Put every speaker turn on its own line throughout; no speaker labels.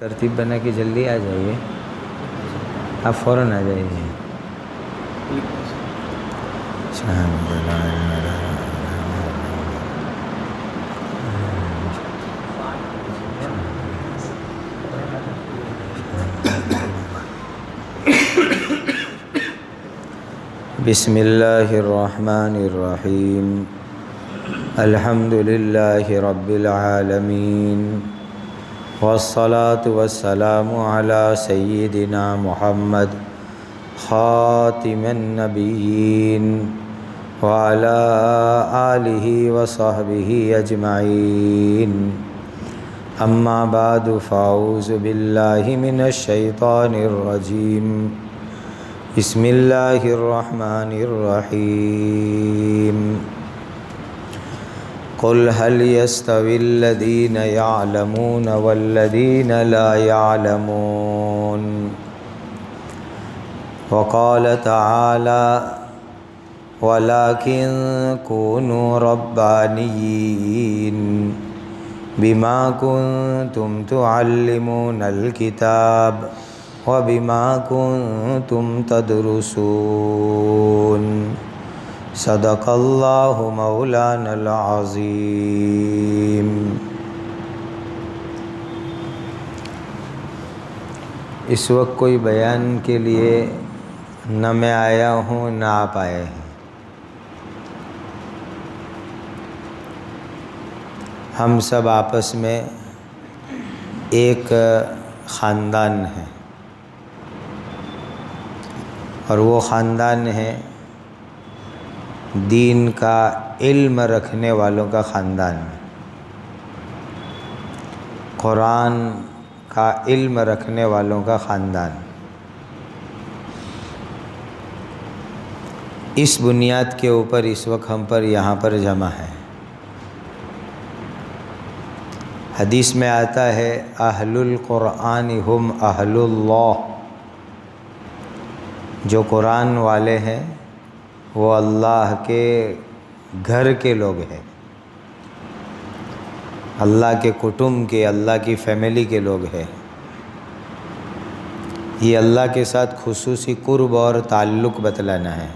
ترتیب بنا کے جلدی آ جائیے، آپ فوراً آ جائیے۔ بسم اللہ الرحمن الرحیم، الحمد للہ رب العالمین، والصلاة والسلام علی سیدنا محمد خاتم النبیین وعلی آلہ وصحبہ اجمعین، اما بعد فاعوذ باللہ من الشیطان الرجیم، بسم اللہ الرحمن الرحیم، قل هل يستوي الذين يعلمون والذين لا يعلمون، وقال تعالى ولكن كونوا ربانيين بما كنتم تعلمون الكتاب وبما كنتم تدرسون، صدق اللہ مولانا العظیم۔ اس وقت کوئی بیان کے لیے نہ میں آیا ہوں نہ آپ آئے ہیں، ہم سب آپس میں ایک خاندان ہیں، اور وہ خاندان ہے دین کا علم رکھنے والوں کا خاندان، قرآن کا علم رکھنے والوں کا خاندان۔ اس بنیاد کے اوپر اس وقت ہم پر یہاں پر جمع ہے۔ حدیث میں آتا ہے اہل القرآن ہم اہل اللہ، جو قرآن والے ہیں وہ اللہ کے گھر کے لوگ ہیں، اللہ کے کٹمب کے، اللہ کی فیملی کے لوگ ہیں۔ یہ اللہ کے ساتھ خصوصی قرب اور تعلق بتلانا ہے،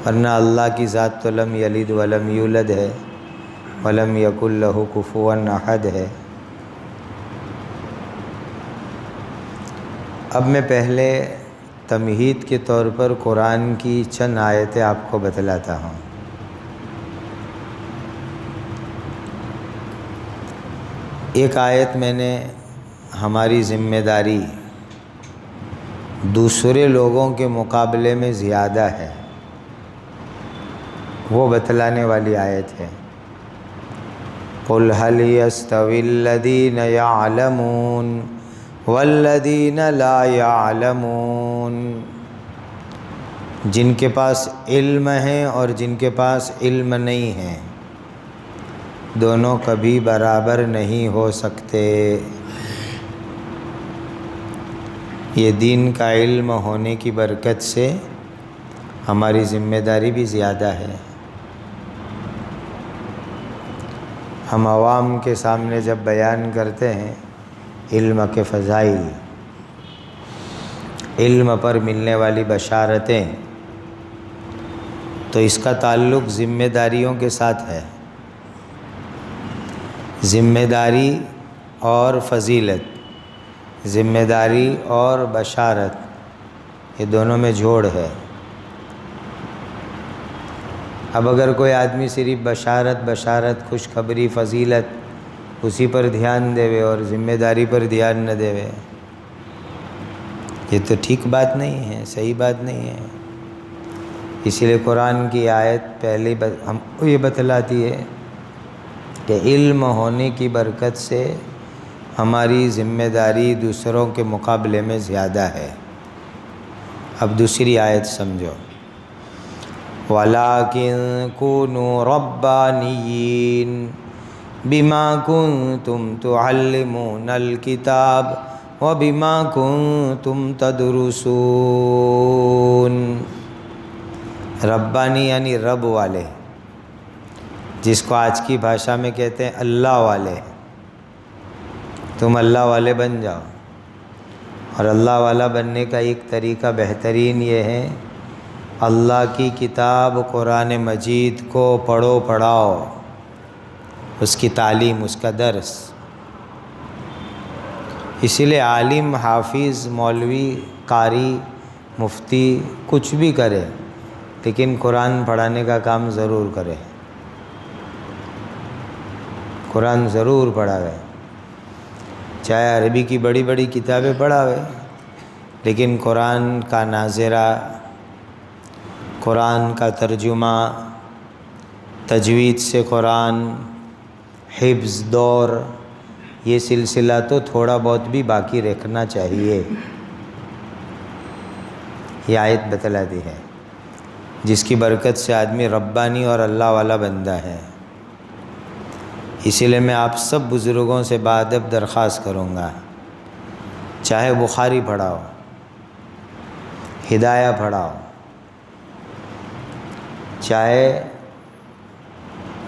ورنہ اللہ کی ذات تو لم یلد ولم یولد ہے، ولم یکن لہ کفوا احد ہے۔ اب میں پہلے تمہید کے طور پر قرآن کی چند آیتیں آپ کو بتلاتا ہوں۔ ایک آیت میں نے ہماری ذمہ داری دوسرے لوگوں کے مقابلے میں زیادہ ہے وہ بتلانے والی آیت ہے، قل هل يستوي الذين يعلمون والذین لا یعلمون، جن کے پاس علم ہے اور جن کے پاس علم نہیں ہے دونوں کبھی برابر نہیں ہو سکتے۔ یہ دین کا علم ہونے کی برکت سے ہماری ذمہ داری بھی زیادہ ہے۔ ہم عوام کے سامنے جب بیان کرتے ہیں علم کے فضائل، علم پر ملنے والی بشارتیں، تو اس کا تعلق ذمہ داریوں کے ساتھ ہے۔ ذمہ داری اور فضیلت، ذمہ داری اور بشارت، یہ دونوں میں جوڑ ہے۔ اب اگر کوئی آدمی صرف بشارت، خوشخبری، فضیلت اسی پر دھیان دے اور ذمہ داری پر دھیان نہ دے، یہ تو ٹھیک بات نہیں ہے، صحیح بات نہیں ہے۔ اسی لیے قرآن کی آیت پہلے ہم کو یہ بتلاتی ہے کہ علم ہونے کی برکت سے ہماری ذمہ داری دوسروں کے مقابلے میں زیادہ ہے۔ اب دوسری آیت سمجھو، وَلَٰكِن كُونُوا رَبَّانِيِّينَ بِمَا كُنتُمْ تُعَلِّمُونَ الْكِتَابَ وَبِمَا كُنتُمْ تَدْرُسُونَ۔ ربانی یعنی رب والے، جس کو آج کی بھاشا میں کہتے ہیں اللہ والے۔ تم اللہ والے بن جاؤ. اور اللہ والا بننے کا ایک طریقہ بہترین یہ ہے، اللہ کی کتاب قرآن مجید کو پڑھو پڑھاؤ، اس کی تعلیم، اس کا درس. اسی لیے عالم، حافظ، مولوی، قاری، مفتی کچھ بھی کرے لیکن قرآن پڑھانے کا کام ضرور کرے. قرآن ضرور پڑھاوے، چاہے عربی کی بڑی بڑی کتابیں پڑھاوے، لیکن قرآن کا ناظرہ، قرآن کا ترجمہ، تجوید سے قرآن، حفظ، دور، یہ سلسلہ تو تھوڑا بہت بھی باقی رکھنا چاہیے. یہ آیت بتلاتی ہے جس کی برکت سے آدمی ربانی اور اللہ والا بندہ ہے. اسی لیے میں آپ سب بزرگوں سے بادب درخواست کروں گا، چاہے بخاری پڑھاؤ، ہدایہ پڑھاؤ، چاہے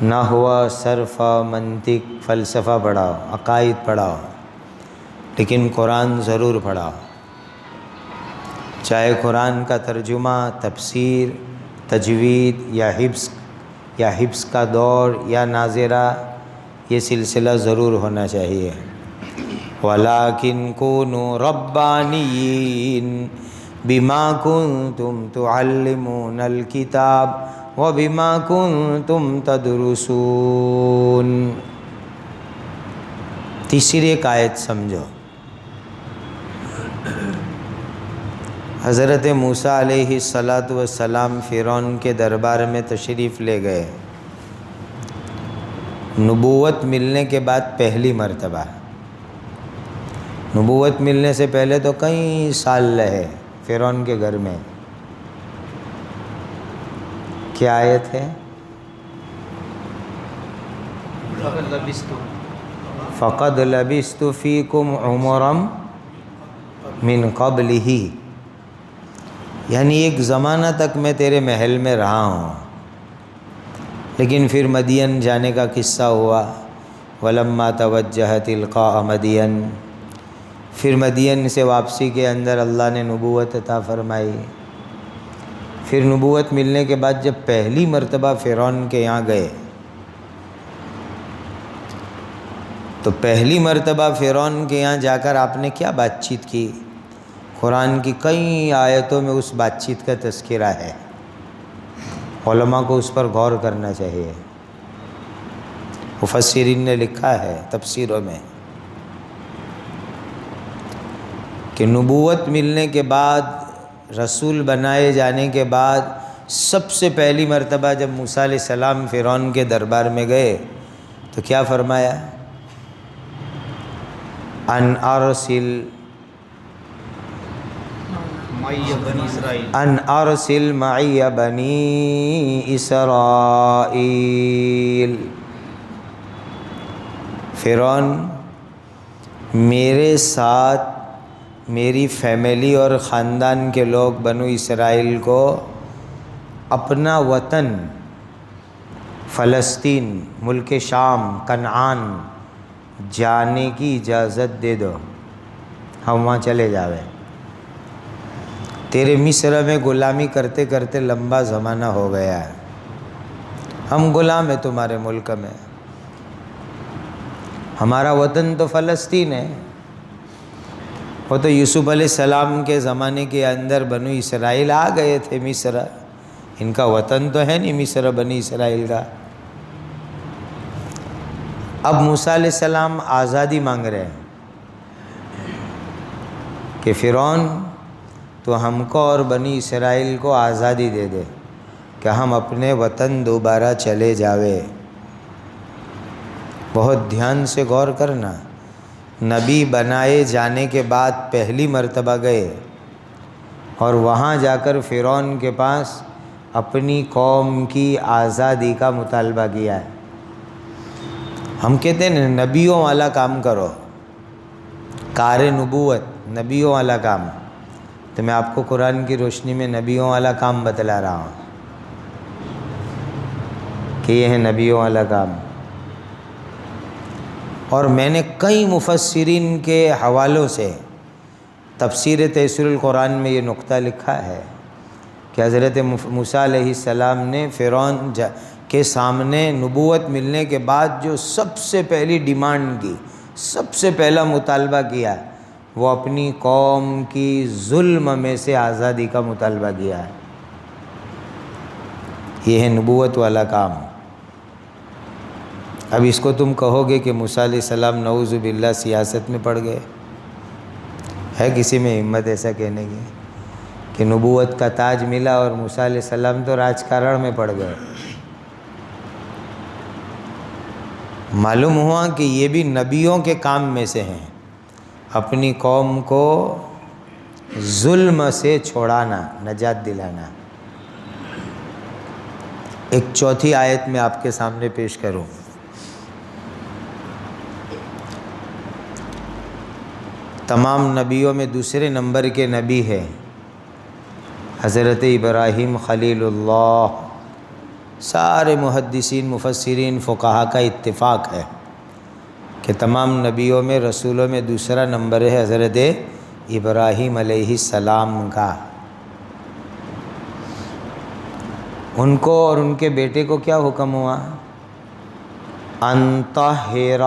نحو، صرف، منطق، فلسفہ پڑھاؤ، عقائد پڑھاؤ، لیکن قرآن ضرور پڑھاؤ. چاہے قرآن کا ترجمہ، تفسیر، تجوید یا حفظ کا دور یا ناظرہ، یہ سلسلہ ضرور ہونا چاہیے. وَلَٰكِن كُونُوا رَبَّانِيِّينَ بِمَا كُنتُمْ تُعَلِّمُونَ الْكِتَابَ وَبِمَا كُنتُمْ تَدْرُسُونَ. تیسری ایک آیت سمجھو. حضرت موسیٰ علیہ السلام فرعون کے دربار میں تشریف لے گئے، نبوت ملنے کے بعد پہلی مرتبہ. نبوت ملنے سے پہلے تو کئی سال رہے فرعون کے گھر میں. کیا آیت ہے؟ فَقَدْ لَبِثْتُ فِيكُمْ عُمُرًا مِّن قَبْلِهِ، یعنی ایک زمانہ تک میں تیرے محل میں رہا ہوں. لیکن پھر مدین جانے کا قصہ ہوا. وَلَمَّا تَوَجَّهَ تِلْقَاءَ مَدْيَنَ، پھر مدین سے واپسی کے اندر اللہ نے نبوت عطا فرمائی. پھر نبوت ملنے کے بعد جب پہلی مرتبہ فرعون کے یہاں گئے تو پہلی مرتبہ فرعون کے یہاں جا کر آپ نے کیا بات چیت کی؟ قرآن کی کئی آیتوں میں اس بات چیت کا تذکرہ ہے. علماء کو اس پر غور کرنا چاہیے. مفسرین نے لکھا ہے تفسیروں میں کہ نبوت ملنے کے بعد، رسول بنائے جانے کے بعد، سب سے پہلی مرتبہ جب موسیٰ علیہ السلام فرعون کے دربار میں گئے تو کیا فرمایا؟ ان ارسل معی بنی اسرائیل. فرعون، میرے ساتھ میری فیملی اور خاندان کے لوگ بنو اسرائیل کو اپنا وطن فلسطین، ملک شام، کنعان جانے کی اجازت دے دو، ہم وہاں چلے جاویں. تیرے مصر میں غلامی کرتے کرتے لمبا زمانہ ہو گیا ہے، ہم غلام ہیں تمہارے ملک میں. ہمارا وطن تو فلسطین ہے. وہ تو یوسف علیہ السلام کے زمانے کے اندر بنو اسرائیل آ گئے تھے مصر، ان کا وطن تو ہے نہیں مصر بنی اسرائیل کا. اب موسیٰ علیہ السلام آزادی مانگ رہے ہیں کہ فرعون تو ہم کو اور بنی اسرائیل کو آزادی دے دے کہ ہم اپنے وطن دوبارہ چلے جاوے. بہت دھیان سے غور کرنا. نبی بنائے جانے کے بعد پہلی مرتبہ گئے اور وہاں جا کر فرعون کے پاس اپنی قوم کی آزادی کا مطالبہ کیا ہے. ہم کہتے ہیں نبیوں والا کام کرو، کار نبوت، نبیوں والا کام. تو میں آپ کو قرآن کی روشنی میں نبیوں والا کام بتلا رہا ہوں کہ یہ ہے نبیوں والا کام. اور میں نے کئی مفسرین کے حوالوں سے تفسیر تیسیر القرآن میں یہ نقطہ لکھا ہے کہ حضرت موسیٰ علیہ السلام نے فرعون کے سامنے نبوت ملنے کے بعد جو سب سے پہلی ڈیمانڈ کی، سب سے پہلا مطالبہ کیا، وہ اپنی قوم کی ظلم میں سے آزادی کا مطالبہ کیا ہے۔ یہ ہے نبوت والا کام۔ اب اس کو تم کہو گے کہ موسیٰ علیہ السلام نعوذ باللہ سیاست میں پڑ گئے؟ ہے کسی میں ہمت ایسا کہنے کی کہ نبوت کا تاج ملا اور موسیٰ علیہ السلام تو راجکارن میں پڑ گئے؟ معلوم ہوا کہ یہ بھی نبیوں کے کام میں سے ہیں، اپنی قوم کو ظلم سے چھوڑانا، نجات دلانا۔ ایک چوتھی آیت میں آپ کے سامنے پیش کروں۔ تمام نبیوں میں دوسرے نمبر کے نبی ہے حضرت ابراہیم خلیل اللہ۔ سارے محدثین، مفسرین، فقہا کا اتفاق ہے کہ تمام نبیوں میں، رسولوں میں دوسرا نمبر ہے حضرت ابراہیم علیہ السلام کا۔ ان کو اور ان کے بیٹے کو کیا حکم ہوا؟ ان طہر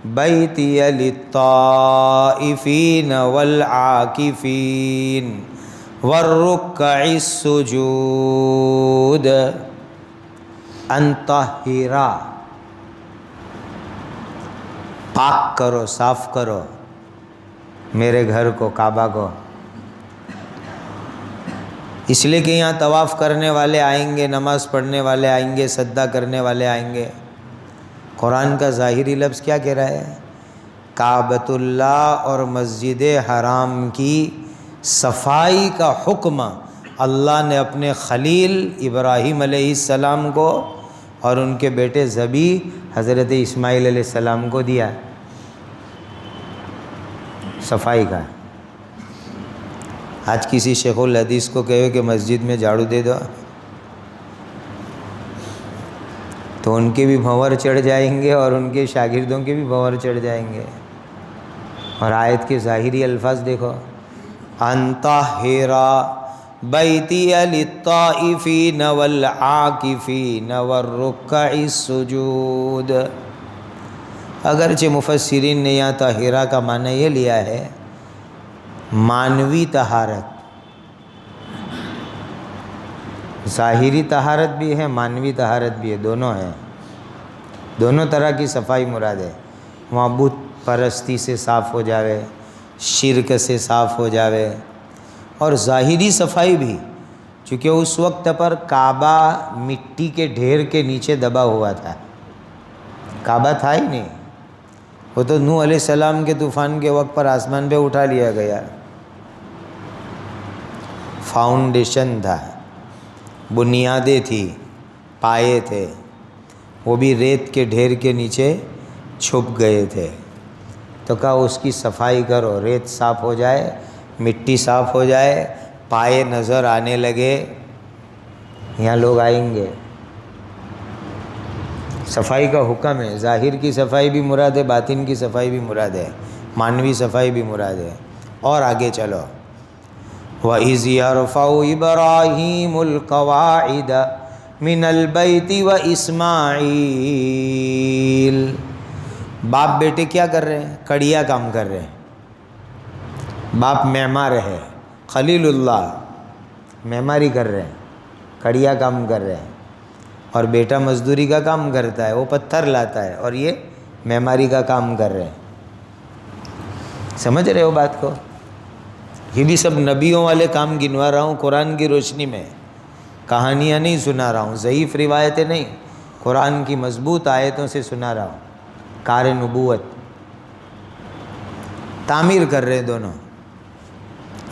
بیتی للطائفین والعاکفین والرکع السجود۔ ان طہر، پاک کرو، صاف کرو میرے گھر کو، کعبہ کو۔ اس لیے کہ یہاں طواف کرنے والے آئیں گے، نماز پڑھنے والے آئیں گے، سجدہ کرنے والے آئیں گے۔ قرآن کا ظاہری لفظ کیا کہہ رہا ہے؟ کعبۃ اللہ اور مسجد حرام کی صفائی کا حکم اللہ نے اپنے خلیل ابراہیم علیہ السلام کو اور ان کے بیٹے ذبیح حضرت اسماعیل علیہ السلام کو دیا، صفائی کا۔ آج کسی شیخ الحدیث کو کہو کہ مسجد میں جھاڑو دے دو تو ان کے بھی بھنور چڑھ جائیں گے اور ان کے شاگردوں کے بھی بھنور چڑھ جائیں گے۔ اور آیت کے ظاہری الفاظ دیکھو، ان طہر بیتی للطائفین والعاکفین والرکع السجود۔ اگرچہ مفسرین نے یہاں طاہرہ کا معنی یہ لیا ہے معنوی طہارت، ظاہری طہارت بھی ہے، معنوی طہارت بھی ہے، دونوں ہیں، دونوں طرح کی صفائی مراد ہے۔ وہاں بت پرستی سے صاف ہو جاوے، شرک سے صاف ہو جاوے، اور ظاہری صفائی بھی، چونکہ اس وقت پر کعبہ مٹی کے ڈھیر کے نیچے دبا ہوا تھا، کعبہ تھا ہی نہیں، وہ تو نوح علیہ السلام کے طوفان کے وقت پر آسمان پہ اٹھا لیا گیا۔ فاؤنڈیشن تھا، بنیادیں تھی، پائے تھے، وہ بھی ریت کے ڈھیر کے نیچے چھپ گئے تھے۔ تو کہا اس کی صفائی کرو، ریت صاف ہو جائے، مٹی صاف ہو جائے، پائے نظر آنے لگے، یہاں لوگ آئیں گے۔ صفائی کا حکم ہے، ظاہر کی صفائی بھی مراد ہے، باطن کی صفائی بھی مراد ہے، معنوی صفائی بھی مراد ہے۔ اور آگے چلو، وَإِذْ يَرْفَعُ إِبْرَاهِيمُ الْقَوَاعِدَ مِنَ الْبَيْتِ وَإِسْمَاعِيلُ۔ باپ بیٹے کیا کر رہے ہیں؟ کڑیا کام کر رہے ہیں۔ باپ معمار ہے، خلیل اللہ معماری کر رہے ہیں، کڑیا کام کر رہے ہیں، اور بیٹا مزدوری کا کام کرتا ہے، وہ پتھر لاتا ہے، اور یہ معماری کا کام کر رہے ہیں۔ سمجھ رہے ہو بات کو؟ یہ بھی سب نبیوں والے کام گنوا رہا ہوں قرآن کی روشنی میں، کہانیاں نہیں سنا رہا ہوں، ضعیف روایتیں نہیں، قرآن کی مضبوط آیتوں سے سنا رہا ہوں۔ کار نبوت تعمیر کر رہے ہیں، دونوں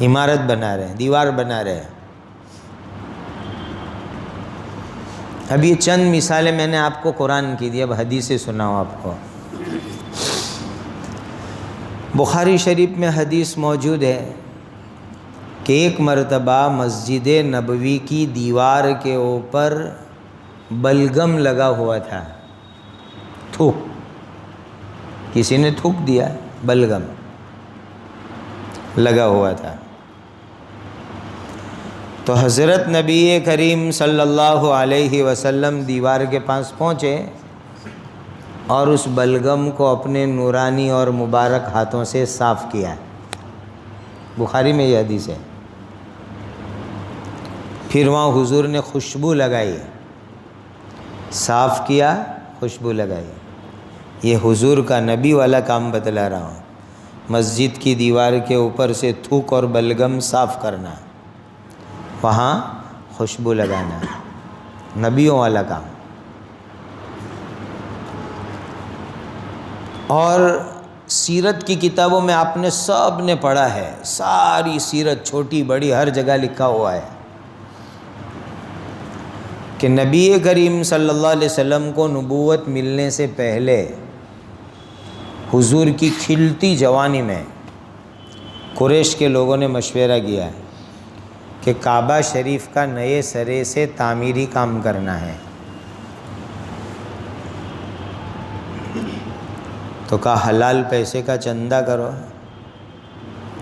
عمارت بنا رہے ہیں، دیوار بنا رہے ہیں۔ اب یہ چند مثالیں میں نے آپ کو قرآن کی دی، اب حدیثیں سناؤں آپ کو۔ بخاری شریف میں حدیث موجود ہے کہ ایک مرتبہ مسجد نبوی کی دیوار کے اوپر بلغم لگا ہوا تھا، تھوک، کسی نے تھوک دیا، بلغم لگا ہوا تھا۔ تو حضرت نبی کریم صلی اللہ علیہ وسلم دیوار کے پاس پہنچے اور اس بلغم کو اپنے نورانی اور مبارک ہاتھوں سے صاف کیا۔ بخاری میں یہ حدیث ہے۔ پھر وہاں حضور نے خوشبو لگائی، صاف کیا، خوشبو لگائی۔ یہ حضور کا نبی والا کام بتلا رہا ہوں، مسجد کی دیوار کے اوپر سے تھوک اور بلغم صاف کرنا، وہاں خوشبو لگانا، نبیوں والا کام۔ اور سیرت کی کتابوں میں آپ نے سب نے پڑھا ہے، ساری سیرت چھوٹی بڑی ہر جگہ لکھا ہوا ہے کہ نبی کریم صلی اللہ علیہ وسلم کو نبوت ملنے سے پہلے حضور کی کھلتی جوانی میں قریش کے لوگوں نے مشورہ کیا ہے کہ کعبہ شریف کا نئے سرے سے تعمیری کام کرنا ہے۔ تو کہا حلال پیسے کا چندہ کرو،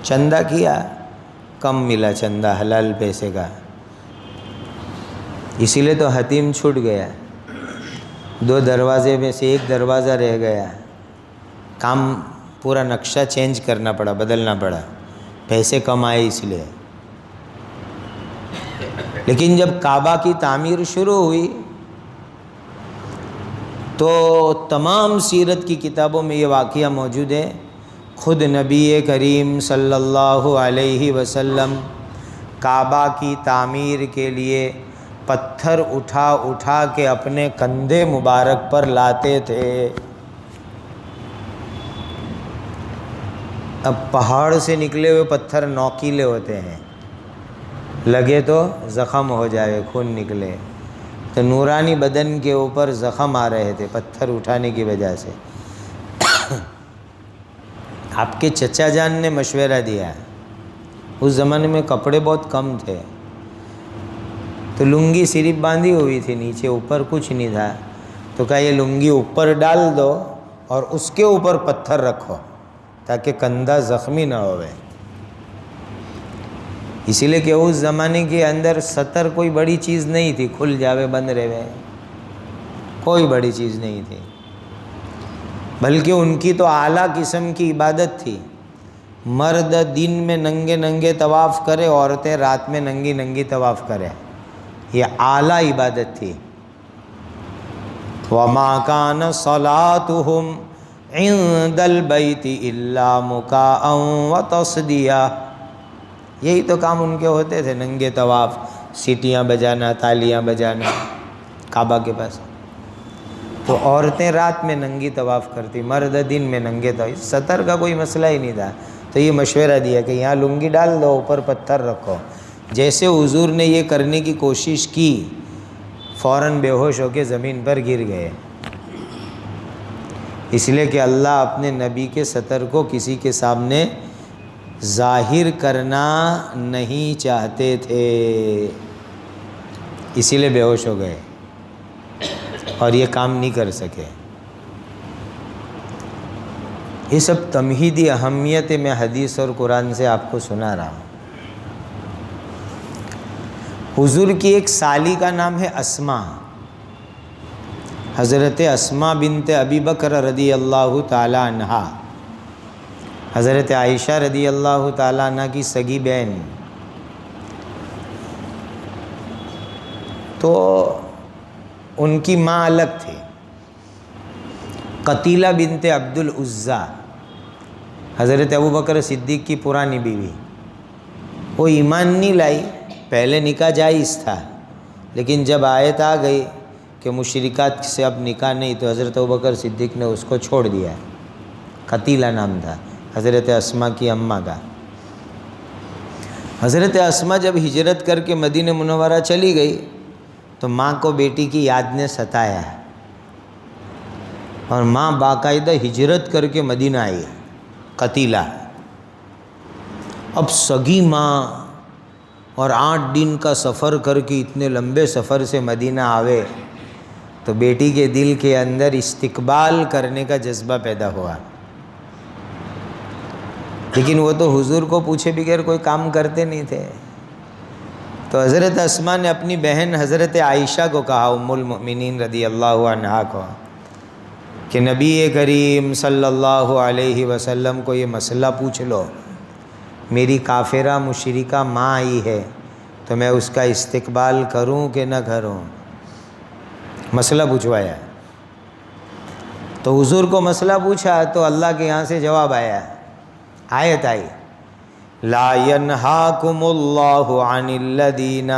چندہ کیا، کم ملا چندہ حلال پیسے کا، اسی لیے تو حتیم چھوٹ گیا، 2 دروازے میں سے 1 دروازہ رہ گیا، کام پورا نقشہ چینج کرنا پڑا، بدلنا پڑا، پیسے کم آئے اس لیے۔ لیکن جب کعبہ کی تعمیر شروع ہوئی تو تمام سیرت کی کتابوں میں یہ واقعہ موجود ہے، خود نبی کریم صلی اللہ علیہ وسلم کعبہ کی تعمیر کے لیے پتھر اٹھا اٹھا کے اپنے کندھے مبارک پر لاتے تھے۔ اب پہاڑ سے نکلے ہوئے پتھر نوکیلے ہوتے ہیں، لگے تو زخم ہو جائے، خون نکلے، تو نورانی بدن کے اوپر زخم آ رہے تھے پتھر اٹھانے کی وجہ سے۔ آپ کے چچا جان نے مشورہ دیا، اس زمانے میں کپڑے بہت کم تھے، تو لنگی صرف باندھی ہوئی تھی نیچے، اوپر کچھ نہیں تھا، تو کہا یہ لنگی اوپر ڈال دو اور اس کے اوپر پتھر رکھو تاکہ کندھا زخمی نہ ہوئے۔ اسی لیے کہ اس زمانے کے اندر ستر کوئی بڑی چیز نہیں تھی، کھل جاوے بند رہے، کوئی بڑی چیز نہیں تھی، بلکہ ان کی تو اعلیٰ قسم کی عبادت تھی۔ مرد دن میں ننگے ننگے طواف کرے، عورتیں رات میں ننگی ننگی طواف کرے، یہ اعلیٰ عبادت تھی۔ وَمَا كَانَ صَلَاتُهُمْ عِنْدَ الْبَيْتِ إِلَّا مُكَاءً وَتَصْدِيَةً، یہی تو کام ان کے ہوتے تھے، ننگے طواف، سیٹیاں بجانا، تالیاں بجانا کعبہ کے پاس۔ تو عورتیں رات میں ننگی طواف کرتی، مرد دن میں ننگے طواف، ستر کا کوئی مسئلہ ہی نہیں تھا۔ تو یہ مشورہ دیا کہ یہاں لنگی ڈال دو، اوپر پتھر رکھو۔ جیسے حضور نے یہ کرنے کی کوشش کی، فوراً بے ہوش ہو کے زمین پر گر گئے، اس لیے کہ اللہ اپنے نبی کے ستر کو کسی کے سامنے ظاہر کرنا نہیں چاہتے تھے، اسی لیے بے ہوش ہو گئے اور یہ کام نہیں کر سکے۔ یہ سب تمہیدی اہمیت میں حدیث اور قرآن سے آپ کو سنا رہا ہوں۔ حضور کی ایک سالی کا نام ہے اسماء، حضرت اسماء بنت ابی بکر رضی اللہ تعالی عنہا، حضرت عائشہ رضی اللہ تعالیٰ عنہ کی سگی بہن۔ تو ان کی ماں الگ تھی، قتیلہ بنت عبد العزیٰ، حضرت ابوبکر صدیق کی پرانی بیوی۔ وہ ایمان نہیں لائی، پہلے نکاح جائز تھا، لیکن جب آیت آ گئی کہ مشرکات سے اب نکاح نہیں، تو حضرت ابوبکر صدیق نے اس کو چھوڑ دیا۔ قتیلہ نام تھا حضرت اسماء کی اماں کا۔ حضرت اسماء جب ہجرت کر کے مدینہ منورہ چلی گئی تو ماں کو بیٹی کی یاد نے ستایا، اور ماں باقاعدہ ہجرت کر کے مدینہ آئی، قتیلہ۔ اب سگی ماں اور 8 دن کا سفر کر کے اتنے لمبے سفر سے مدینہ آوے تو بیٹی کے دل کے اندر استقبال کرنے کا جذبہ پیدا ہوا۔ لیکن وہ تو حضور کو پوچھے بغیر کوئی کام کرتے نہیں تھے. تو حضرت اسماء نے اپنی بہن حضرت عائشہ کو کہا، ام المؤمنین رضی اللہ عنہا کو، کہ نبی کریم صلی اللہ علیہ وسلم کو یہ مسئلہ پوچھ لو، میری کافرہ مشرکہ ماں آئی ہے تو میں اس کا استقبال کروں کہ نہ کروں. مسئلہ پوچھوایا. تو حضور کو مسئلہ پوچھا تو اللہ کے یہاں سے جواب آیا، آیت آئی، لا ینہاکم اللہ عن الذین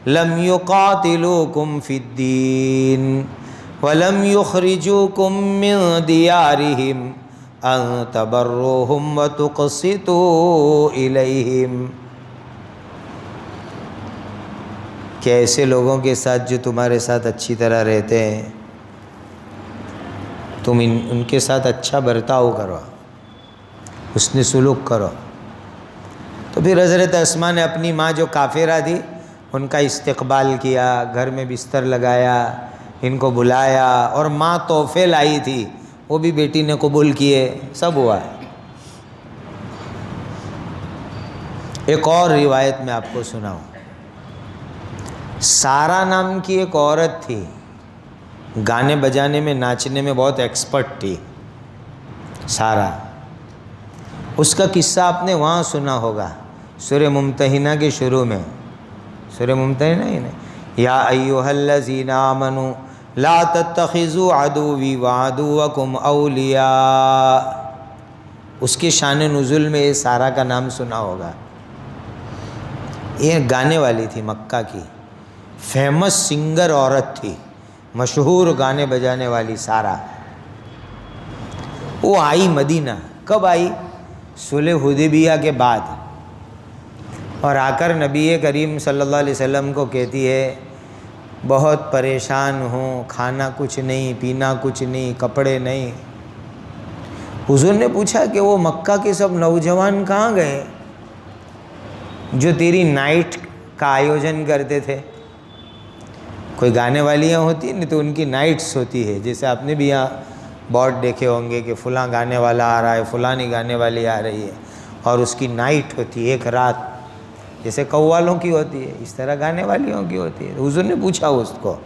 لم یقاتلوکم فی الدین ولم یخرجوکم من دیارہم ان تبروہم وتقسطوا الیہم. کہ ایسے لوگوں کے ساتھ جو تمہارے ساتھ اچھی طرح رہتے ہیں تم ان کے ساتھ اچھا برتاؤ کرو، حسن سلوک کرو. تو پھر حضرت اسماء نے اپنی ماں جو کافرہ تھی ان کا استقبال کیا، گھر میں بستر لگایا، ان کو بلایا، اور ماں تحفے لائی تھی وہ بھی بیٹی نے قبول کیے، سب ہوا. ایک اور روایت میں آپ کو سناؤں. سارا نام کی ایک عورت تھی، گانے بجانے میں ناچنے میں بہت ایکسپرٹ تھی سارا. اس کا قصہ آپ نے وہاں سنا ہوگا سورہ ممتحنہ کے شروع میں. سورہ ممتحنہ ہی نہیں، یا ایھا الذین آمنوا لا تتخذوا عدوی وعدوکم اولیاء. اس کے شان نزول میں یہ سارا کا نام سنا ہوگا. یہ گانے والی تھی، مکہ کی فیمس سنگر عورت تھی، مشہور گانے بجانے والی سارا. وہ آئی مدینہ. کب آئی؟ صلح حدیبیہ کے بعد. اور آ کر نبی کریم صلی اللہ علیہ وسلم کو کہتی ہے بہت پریشان ہوں، کھانا کچھ نہیں، پینا کچھ نہیں، کپڑے نہیں. حضور نے پوچھا کہ وہ مکہ کے سب نوجوان کہاں گئے جو تیری نائٹ کا آیوجن کرتے تھے؟ کوئی گانے والیاں ہوتی ہیں نہیں تو ان کی نائٹس ہوتی ہے. جیسے آپ نے بھی یہاں بورڈ دیکھے ہوں گے کہ فلاں گانے والا آ رہا ہے، فلانی گانے والی آ رہی ہے، اور اس کی نائٹ ہوتی ہے ایک رات، جیسے قوالوں کی ہوتی ہے اس طرح گانے والیوں کی ہوتی ہے. حضور نے پوچھا اس کو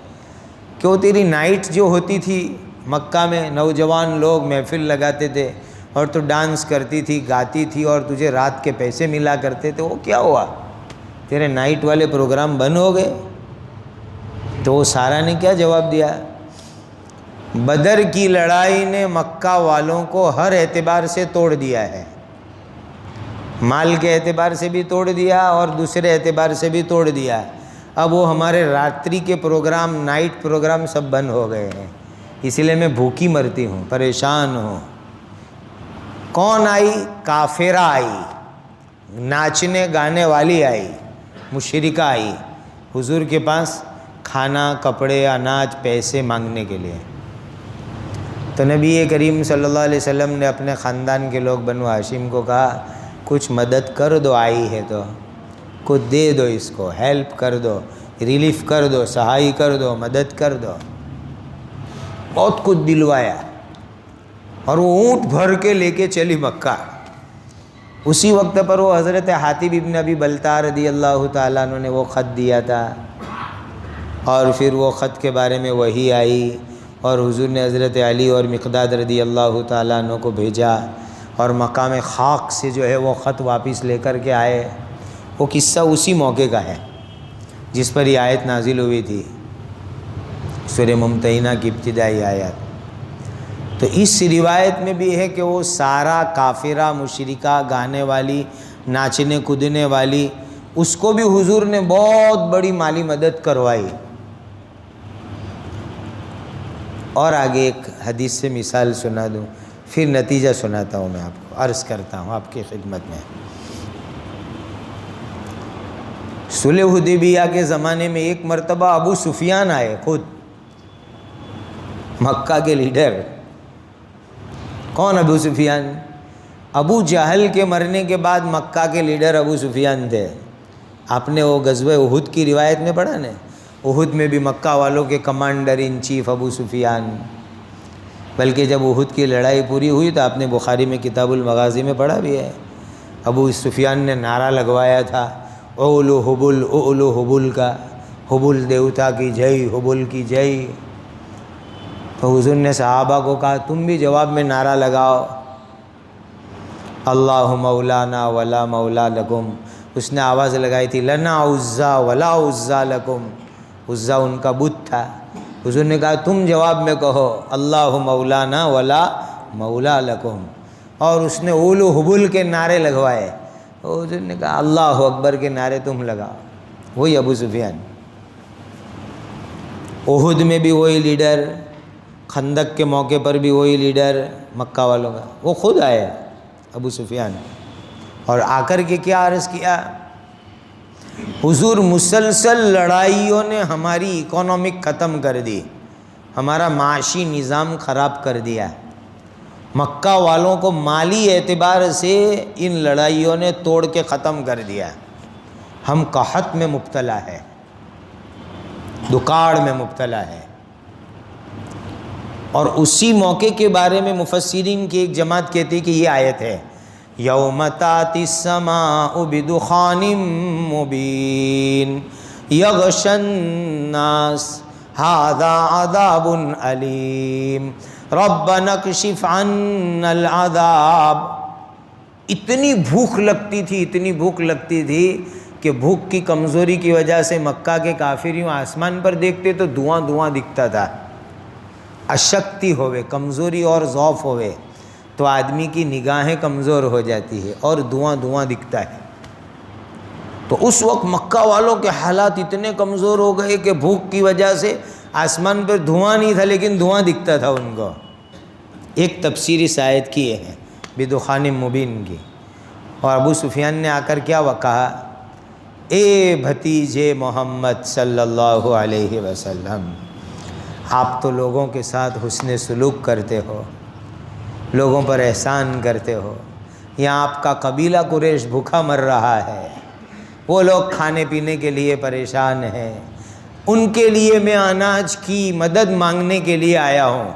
کہ وہ تیری نائٹ جو ہوتی تھی مکہ میں، نوجوان لوگ محفل لگاتے تھے اور تو ڈانس کرتی تھی، گاتی تھی اور تجھے رات کے پیسے ملا کرتے تھے، وہ کیا ہوا؟ تیرے نائٹ والے پروگرام بند ہو گئے؟ تو وہ سارا نے کیا جواب دیا؟ بدر کی لڑائی نے مکہ والوں کو ہر اعتبار سے توڑ دیا ہے، مال کے اعتبار سے بھی توڑ دیا اور دوسرے اعتبار سے بھی توڑ دیا. اب وہ ہمارے راتری کے پروگرام، نائٹ پروگرام سب بند ہو گئے ہیں، اسی لیے میں بھوکی مرتی ہوں، پریشان ہوں. کون آئی؟ کافرہ آئی، ناچنے گانے والی آئی، مشرکہ آئی حضور کے پاس کھانا، کپڑے، اناج، پیسے مانگنے کے لیے. تو نبی کریم صلی اللہ علیہ وسلم نے اپنے خاندان کے لوگ بنو ہاشم کو کہا کچھ مدد کر دو، آئی ہے تو کچھ دے دو، اس کو ہیلپ کر دو، ریلیف کر دو، سہائی کر دو، مدد کر دو. بہت کچھ دلوایا اور وہ اونٹ بھر کے لے کے چلی مکہ. اسی وقت پر وہ حضرت حاتب ابن ابی بلتع رضی اللہ تعالیٰ عنہ نے وہ خط دیا تھا، اور پھر وہ خط کے بارے میں وحی آئی اور حضور نے حضرت علی اور مقداد رضی اللہ تعالیٰ عنہ کو بھیجا اور مقام خاک سے جو ہے وہ خط واپس لے کر کے آئے. وہ قصہ اسی موقع کا ہے جس پر یہ آیت نازل ہوئی تھی، سورہ ممتحنہ کی ابتدائی آیات. تو اس روایت میں بھی ہے کہ وہ سارا کافرہ مشرکہ گانے والی، ناچنے کودنے والی، اس کو بھی حضور نے بہت بڑی مالی مدد کروائی. اور آگے ایک حدیث سے مثال سنا دوں، پھر نتیجہ سناتا ہوں. میں آپ کو عرض کرتا ہوں آپ کی خدمت میں. صلح حدیبیہ کے زمانے میں ایک مرتبہ ابو سفیان آئے، خود مکہ کے لیڈر. کون ابو سفیان؟ ابو جہل کے مرنے کے بعد مکہ کے لیڈر ابو سفیان تھے. آپ نے وہ غزوہ احد کی روایت میں پڑھا نا، احد میں بھی مکہ والوں کے کمانڈر ان چیف ابو سفیان. بلکہ جب احد کی لڑائی پوری ہوئی تو آپ نے بخاری میں کتاب المغازی میں پڑھا بھی ہے ابو سفیان نے نعرہ لگوایا تھا اولو حبل کا، حبل دیوتا کی جئی، حبل کی جئی۔ تو حضور نے صحابہ کو کہا تم بھی جواب میں نعرہ لگاؤ، اللہ مولانا ولا مولا لکم۔ اس نے آواز لگائی تھی لنا عزا ولا عزا لکم، عزا ان کا بت تھا۔ حضور نے کہا تم جواب میں کہو اللہ مولانا ولا مولا لکم، اور اس نے اولو حبل کے نعرے لگوائے۔ حضور نے کہا اللہ اکبر کے نعرے تم لگاؤ۔ وہی ابو سفیان، احد میں بھی وہی لیڈر، خندق کے موقع پر بھی وہی لیڈر مکہ والوں کا، وہ خود آیا ابو سفیان، اور آ کر کے کیا عرض کیا، حضور مسلسل لڑائیوں نے ہماری اکانومک ختم کر دی، ہمارا معاشی نظام خراب کر دیا، مکہ والوں کو مالی اعتبار سے ان لڑائیوں نے توڑ کے ختم کر دیا، ہم قحط میں مبتلا ہے، دکاڑ میں مبتلا ہے۔ اور اسی موقع کے بارے میں مفسرین کی ایک جماعت کہتی کہ یہ آیت ہے یوم تاتی السماء بدخان مبین یغشی الناس ھذا عذاب علیم ربنا اکشف عنا العذاب۔ اتنی بھوک لگتی تھی کہ بھوک کی کمزوری کی وجہ سے مکہ کے کافر یوں آسمان پر دیکھتے تو دھواں دکھتا تھا، اشکتی ہوئے، کمزوری اور ضعف ہوئے تو آدمی کی نگاہیں کمزور ہو جاتی ہے اور دھواں دکھتا ہے۔ تو اس وقت مکہ والوں کے حالات اتنے کمزور ہو گئے کہ بھوک کی وجہ سے آسمان پر دھواں نہیں تھا لیکن دھواں دکھتا تھا ان کو۔ ایک تفسیر اس آیت کی ہے بدخان مبین کی۔ اور ابو سفیان نے آ کر کیا کہا، اے بھتیجے محمد صلی اللہ علیہ وسلم، آپ تو لوگوں کے ساتھ حسن سلوک کرتے ہو، لوگوں پر احسان کرتے ہو، یہاں آپ کا قبیلہ قریش بھوکا مر رہا ہے، وہ لوگ کھانے پینے کے لیے پریشان ہیں، ان کے لیے میں اناج کی مدد مانگنے کے لیے آیا ہوں۔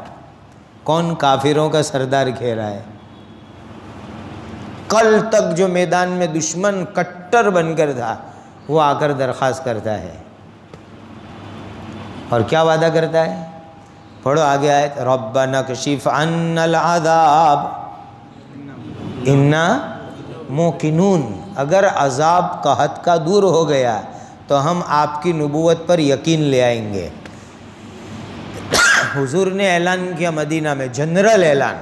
کون؟ کافروں کا سردار گھیرا ہے۔ کل تک جو میدان میں دشمن کٹر بن کر تھا وہ آ کر درخواست کرتا ہے، اور کیا وعدہ کرتا ہے؟ پڑھو آگے آیت، ربنا اکشف عنا العذاب انا موقنون، اگر عذاب قحط کا دور ہو گیا تو ہم آپ کی نبوت پر یقین لے آئیں گے۔ حضور نے اعلان کیا مدینہ میں، جنرل اعلان،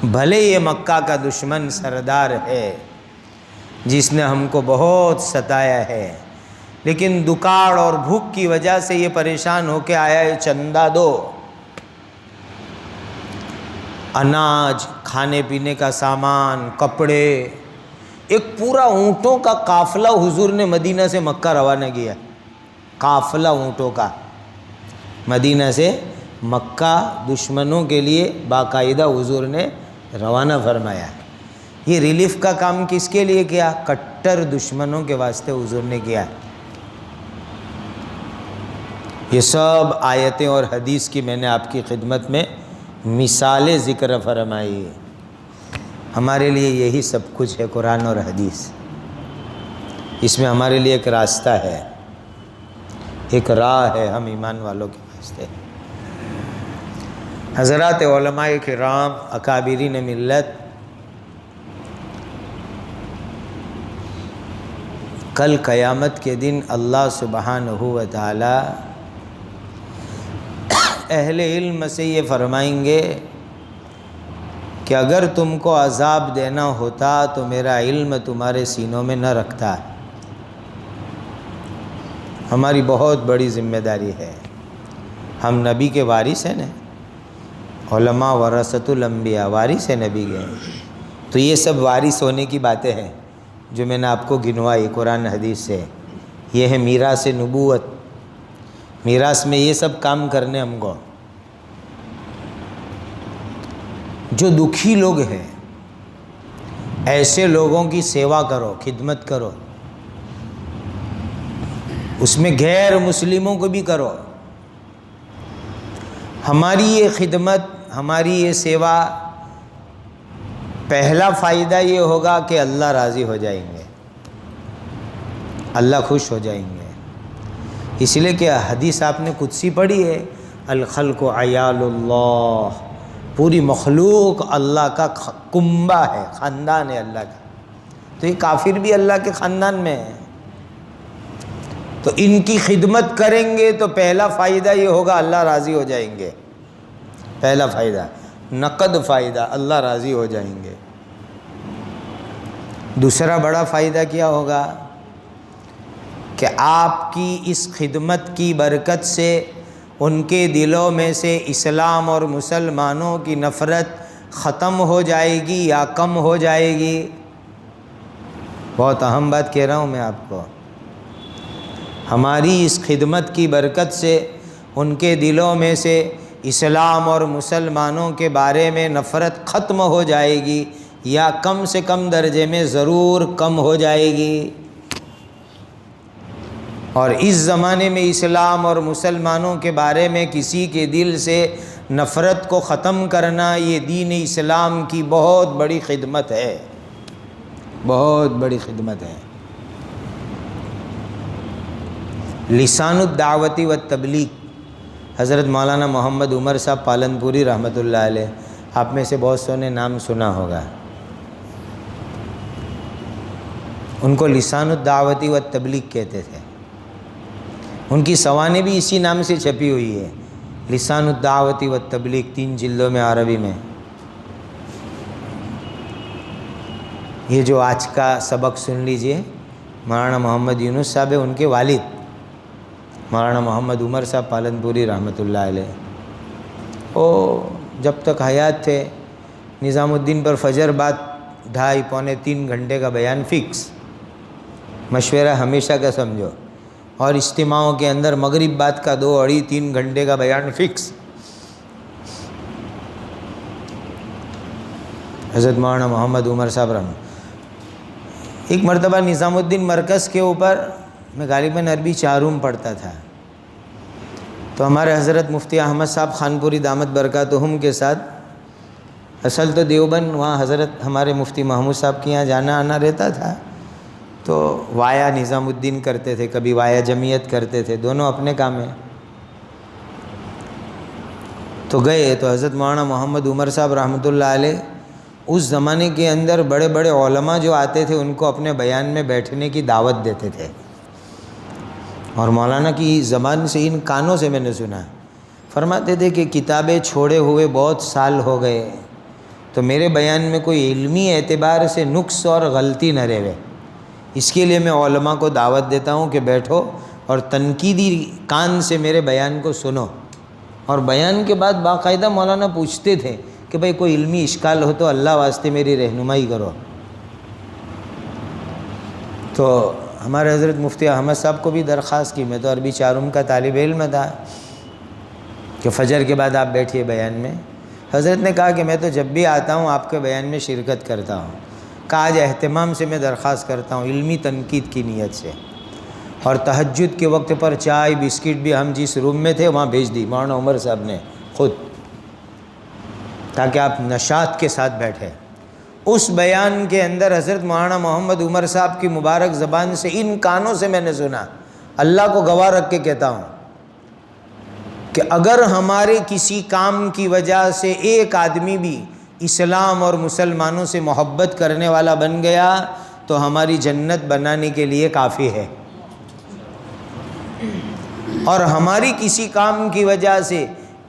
بھلے یہ مکہ کا دشمن سردار ہے جس نے ہم کو بہت ستایا ہے، لیکن دکاڑ اور بھوک کی وجہ سے یہ پریشان ہو کے آیا ہے، چندہ دو، اناج، کھانے پینے کا سامان، کپڑے۔ ایک پورا اونٹوں کا قافلہ حضور نے مدینہ سے مکہ روانہ کیا، قافلہ اونٹوں کا مدینہ سے مکہ دشمنوں کے لیے باقاعدہ حضور نے روانہ فرمایا۔ یہ ریلیف کا کام کس کے لیے کیا؟ کٹر دشمنوں کے واسطے حضور نے کیا۔ یہ سب آیتیں اور حدیث کی میں نے آپ کی خدمت میں مثالیں ذکر فرمائی۔ ہمارے لیے یہی سب کچھ ہے، قرآن اور حدیث۔ اس میں ہمارے لیے ایک راستہ ہے، ایک راہ ہے ہم ایمان والوں کے واسطے۔ حضرات علماء کرام، اکابرین ملت، کل قیامت کے دن اللہ سبحانہ و تعالی اہل علم سے یہ فرمائیں گے کہ اگر تم کو عذاب دینا ہوتا تو میرا علم تمہارے سینوں میں نہ رکھتا۔ ہماری بہت بڑی ذمہ داری ہے، ہم نبی کے وارث ہیں نا، علماء ورثۃ الانبیاء، وارث ہیں نبی کے، تو یہ سب وارث ہونے کی باتیں ہیں جو میں نے آپ کو گنوائی قرآن حدیث سے۔ یہ ہے میراث نبوت، میراث میں یہ سب کام کرنے ہم کو۔ جو دکھی لوگ ہیں ایسے لوگوں کی سیوا کرو، خدمت کرو، اس میں غیر مسلموں کو بھی کرو۔ ہماری یہ خدمت، ہماری یہ سیوا پہلا فائدہ یہ ہوگا کہ اللہ راضی ہو جائیں گے، اللہ خوش ہو جائیں گے۔ اس لیے کہ حدیث آپ نے قدسی پڑھی ہے، الخلق عیال اللہ، پوری مخلوق اللہ کا کنبہ ہے، خاندان ہے اللہ کا، تو یہ کافر بھی اللہ کے خاندان میں ہے، تو ان کی خدمت کریں گے تو پہلا فائدہ یہ ہوگا اللہ راضی ہو جائیں گے، پہلا فائدہ، نقد فائدہ، اللہ راضی ہو جائیں گے۔ دوسرا بڑا فائدہ کیا ہوگا کہ آپ کی اس خدمت کی برکت سے ان کے دلوں میں سے اسلام اور مسلمانوں کی نفرت ختم ہو جائے گی یا کم ہو جائے گی۔ بہت اہم بات کہہ رہا ہوں میں آپ کو، ہماری اس خدمت کی برکت سے ان کے دلوں میں سے اسلام اور مسلمانوں کے بارے میں نفرت ختم ہو جائے گی یا کم سے کم درجے میں ضرور کم ہو جائے گی۔ اور اس زمانے میں اسلام اور مسلمانوں کے بارے میں کسی کے دل سے نفرت کو ختم کرنا، یہ دین اسلام کی بہت بڑی خدمت ہے، بہت بڑی خدمت ہے۔ لسان الدعوت و تبلیغ، حضرت مولانا محمد عمر صاحب پالنپوری رحمۃ اللہ علیہ، آپ میں سے بہت سو نے نام سنا ہوگا۔ ان کو لسان الدعوت و تبلیغ کہتے تھے، ان کی سوانح بھی اسی نام سے چھپی ہوئی ہے، لسان الدعوت و تبلیغ، 3 جلدوں میں عربی میں۔ یہ جو آج کا سبق سن لیجئے، مولانا محمد یونس صاحب ان کے والد مولانا محمد عمر صاحب پالنپوری رحمۃ اللہ علیہ، وہ جب تک حیات تھے نظام الدین پر فجر بعد 2.5 پونے 3 گھنٹے کا بیان فکس، مشورہ ہمیشہ کا سمجھو، اور اجتماعوں کے اندر مغرب بعد کا 2 اڑھی 3 گھنٹے کا بیان فکس۔ حضرت مولانا محمد عمر صاحب رحمۃ، ایک مرتبہ نظام الدین مرکز کے اوپر میں غالباً عربی 4 پڑھتا تھا، تو ہمارے حضرت مفتی احمد صاحب خانپوری دامت برکاتہم کے ساتھ، اصل تو دیوبند، وہاں حضرت ہمارے مفتی محمود صاحب کے یہاں جانا آنا رہتا تھا، تو وایا نظام الدین کرتے تھے، کبھی وایا جمعیت کرتے تھے، دونوں اپنے کام میں۔ تو گئے تو حضرت مولانا محمد عمر صاحب رحمۃ اللہ علیہ اس زمانے کے اندر بڑے بڑے علماء جو آتے تھے ان کو اپنے بیان میں بیٹھنے کی دعوت دیتے تھے، اور مولانا کی زبان سے، ان کانوں سے میں نے سنا، فرماتے تھے کہ کتابیں چھوڑے ہوئے بہت سال ہو گئے، تو میرے بیان میں کوئی علمی اعتبار سے نقص اور غلطی نہ رہے، اس کے لیے میں علماء کو دعوت دیتا ہوں کہ بیٹھو اور تنقیدی کان سے میرے بیان کو سنو، اور بیان کے بعد باقاعدہ مولانا پوچھتے تھے کہ بھئی کوئی علمی اشکال ہو تو اللہ واسطے میری رہنمائی کرو۔ تو ہمارے حضرت مفتی احمد صاحب کو بھی درخواست کی، میں تو عربی 4 کا طالب علم تھا، کہ فجر کے بعد آپ بیٹھیے بیان میں۔ حضرت نے کہا کہ میں تو جب بھی آتا ہوں آپ کے بیان میں شرکت کرتا ہوں، کہا آج اہتمام سے میں درخواست کرتا ہوں علمی تنقید کی نیت سے، اور تہجد کے وقت پر چائے بسکٹ بھی ہم جس روم میں تھے وہاں بھیج دی مولانا عمر صاحب نے خود، تاکہ آپ نشاط کے ساتھ بیٹھیں۔ اس بیان کے اندر حضرت مولانا محمد عمر صاحب کی مبارک زبان سے، ان کانوں سے میں نے سنا، اللہ کو گواہ رکھ کے کہتا ہوں کہ اگر ہمارے کسی کام کی وجہ سے ایک آدمی بھی اسلام اور مسلمانوں سے محبت کرنے والا بن گیا تو ہماری جنت بنانے کے لیے کافی ہے، اور ہماری کسی کام کی وجہ سے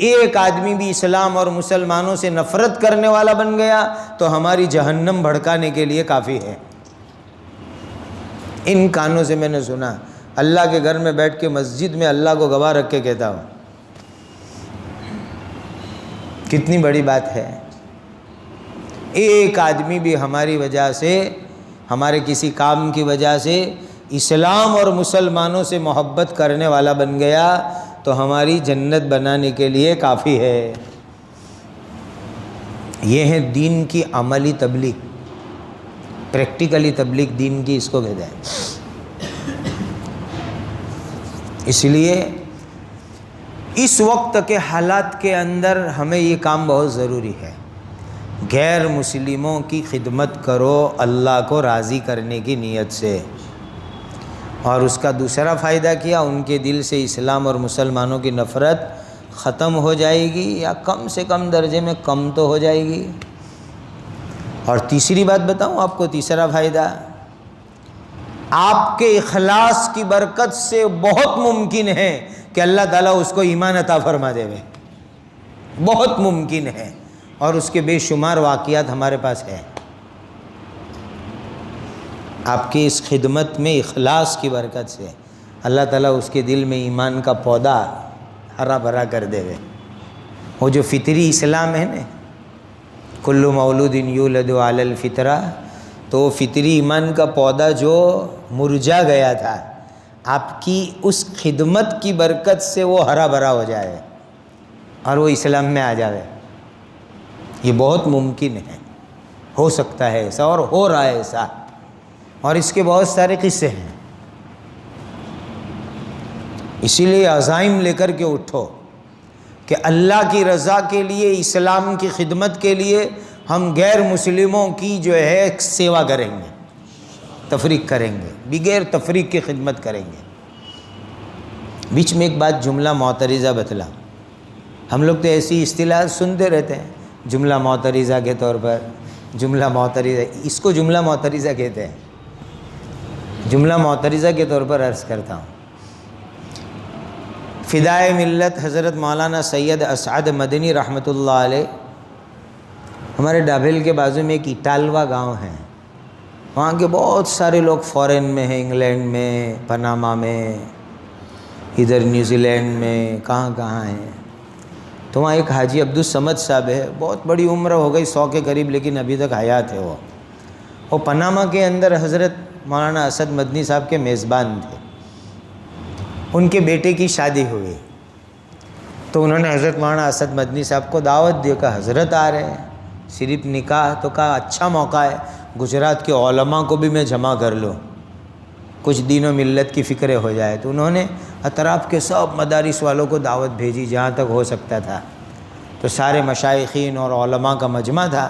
ایک آدمی بھی اسلام اور مسلمانوں سے نفرت کرنے والا بن گیا تو ہماری جہنم بھڑکانے کے لیے کافی ہے۔ ان کانوں سے میں نے سنا، اللہ کے گھر میں بیٹھ کے مسجد میں اللہ کو گواہ رکھ کے کہتا ہوں، کتنی بڑی بات ہے۔ ایک آدمی بھی ہماری وجہ سے، ہمارے کسی کام کی وجہ سے اسلام اور مسلمانوں سے محبت کرنے والا بن گیا تو ہماری جنت بنانے کے لیے کافی ہے۔ یہ ہے دین کی عملی تبلیغ، پریکٹیکلی تبلیغ دین کی، اس کو کہتے ہیں۔ اس لیے اس وقت کے حالات کے اندر ہمیں یہ کام بہت ضروری ہے غیر مسلموں کی خدمت کرو اللہ کو راضی کرنے کی نیت سے، اور اس کا دوسرا فائدہ کیا، ان کے دل سے اسلام اور مسلمانوں کی نفرت ختم ہو جائے گی، یا کم سے کم درجے میں کم تو ہو جائے گی۔ اور تیسری بات بتاؤں آپ کو، تیسرا فائدہ، آپ کے اخلاص کی برکت سے بہت ممکن ہے کہ اللہ تعالیٰ اس کو ایمان عطا فرما دے، بہت ممکن ہے، اور اس کے بے شمار واقعات ہمارے پاس ہیں۔ آپ کی اس خدمت میں اخلاص کی برکت سے اللہ تعالیٰ اس کے دل میں ایمان کا پودا ہرا بھرا کر دے گے۔ وہ جو فطری اسلام ہے نا، کل مولود یولد علی الفطرہ، تو فطری ایمان کا پودا جو مرجھا گیا تھا، آپ کی اس خدمت کی برکت سے وہ ہرا بھرا ہو جائے اور وہ اسلام میں آ جائے۔ یہ بہت ممکن ہے، ہو سکتا ہے ایسا، اور ہو رہا ہے ایسا، اور اس کے بہت سارے قصے ہیں۔ اسی لیے عزائم لے کر کے اٹھو کہ اللہ کی رضا کے لیے، اسلام کی خدمت کے لیے ہم غیر مسلموں کی جو ہے سیوا کریں گے، تفریق کریں گے، بغیر تفریق کی خدمت کریں گے۔ بیچ میں ایک بات جملہ معترضہ بتلا، ہم لوگ تو ایسی اصطلاح سنتے رہتے ہیں، جملہ معترضہ کے طور پر، جملہ معترضہ، اس کو جملہ معترضہ کہتے ہیں۔ جملہ معترضہ کے طور پر عرض کرتا ہوں، فدائے ملت حضرت مولانا سید اسعد مدنی رحمۃ اللہ علیہ، ہمارے ڈابھیل کے بازو میں ایک اٹالوا گاؤں ہے، وہاں کے بہت سارے لوگ فورن میں ہیں، انگلینڈ میں، پاناما میں، ادھر نیوزی لینڈ میں، کہاں کہاں ہیں۔ تو وہاں ایک حاجی عبدالصمد صاحب ہے، بہت بڑی عمر ہو گئی، 100 کے قریب، لیکن ابھی تک حیات ہے۔ وہ پاناما کے اندر حضرت مولانا اسد مدنی صاحب کے میزبان تھے۔ ان کے بیٹے کی شادی ہوئی تو انہوں نے حضرت مولانا اسد مدنی صاحب کو دعوت دی، کہ حضرت آ رہے ہیں، صرف نکاح، تو کہا اچھا موقع ہے، گجرات کے علماء کو بھی میں جمع کر لوں، کچھ دین و ملت کی فکریں ہو جائے۔ تو انہوں نے اطراف کے سب مدارس والوں کو دعوت بھیجی جہاں تک ہو سکتا تھا، تو سارے مشائخین اور علماء کا مجمع تھا۔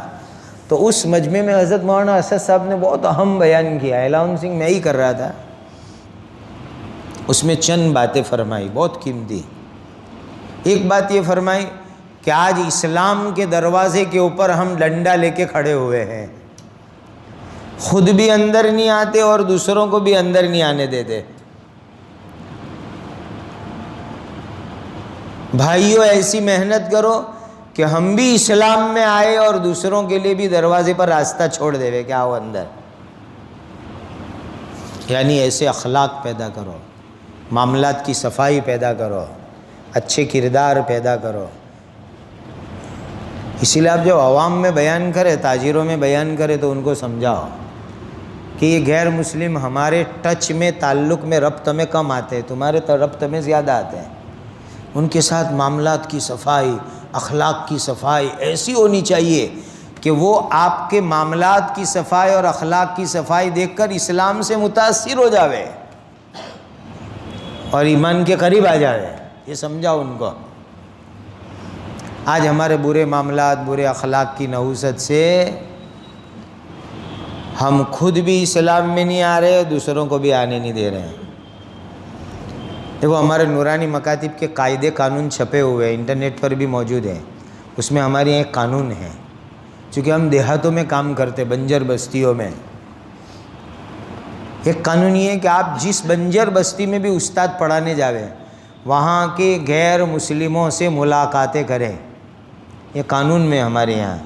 تو اس مجمع میں حضرت مولانا اسد صاحب نے بہت اہم بیان کیا، الاؤنسنگ میں ہی کر رہا تھا، اس میں چند باتیں فرمائی بہت قیمتی۔ ایک بات یہ فرمائی کہ آج اسلام کے دروازے کے اوپر ہم ڈنڈا لے کے کھڑے ہوئے ہیں، خود بھی اندر نہیں آتے اور دوسروں کو بھی اندر نہیں آنے دیتے۔ بھائیوں، ایسی محنت کرو کہ ہم بھی اسلام میں آئے اور دوسروں کے لیے بھی دروازے پر راستہ چھوڑ دے کہ آؤ اندر۔ یعنی ایسے اخلاق پیدا کرو، معاملات کی صفائی پیدا کرو، اچھے کردار پیدا کرو۔ اسی لیے آپ جب عوام میں بیان کرے، تاجروں میں بیان کرے، تو ان کو سمجھاؤ کہ یہ غیر مسلم ہمارے ٹچ میں، تعلق میں، ربط میں کم آتے ہیں، تمہارے ربط میں زیادہ آتے ہیں۔ ان کے ساتھ معاملات کی صفائی، اخلاق کی صفائی ایسی ہونی چاہیے کہ وہ آپ کے معاملات کی صفائی اور اخلاق کی صفائی دیکھ کر اسلام سے متاثر ہو جاوے اور ایمان کے قریب آ جائے۔ یہ سمجھاؤ ان کو۔ آج ہمارے برے معاملات، برے اخلاق کی نحوست سے ہم خود بھی اسلام میں نہیں آ رہے، دوسروں کو بھی آنے نہیں دے رہے ہیں۔ دیکھو، ہمارے نورانی مکاتب کے قاعدے قانون چھپے ہوئے ہیں، انٹرنیٹ پر بھی موجود ہیں۔ اس میں ہمارے یہاں ایک قانون ہے، چونکہ ہم دیہاتوں میں کام کرتے، بنجر بستیوں میں، ایک قانون یہ ہے کہ آپ جس بنجر بستی میں بھی استاد پڑھانے جاویں، وہاں کے غیر مسلموں سے ملاقاتیں کریں۔ یہ قانون میں ہمارے یہاں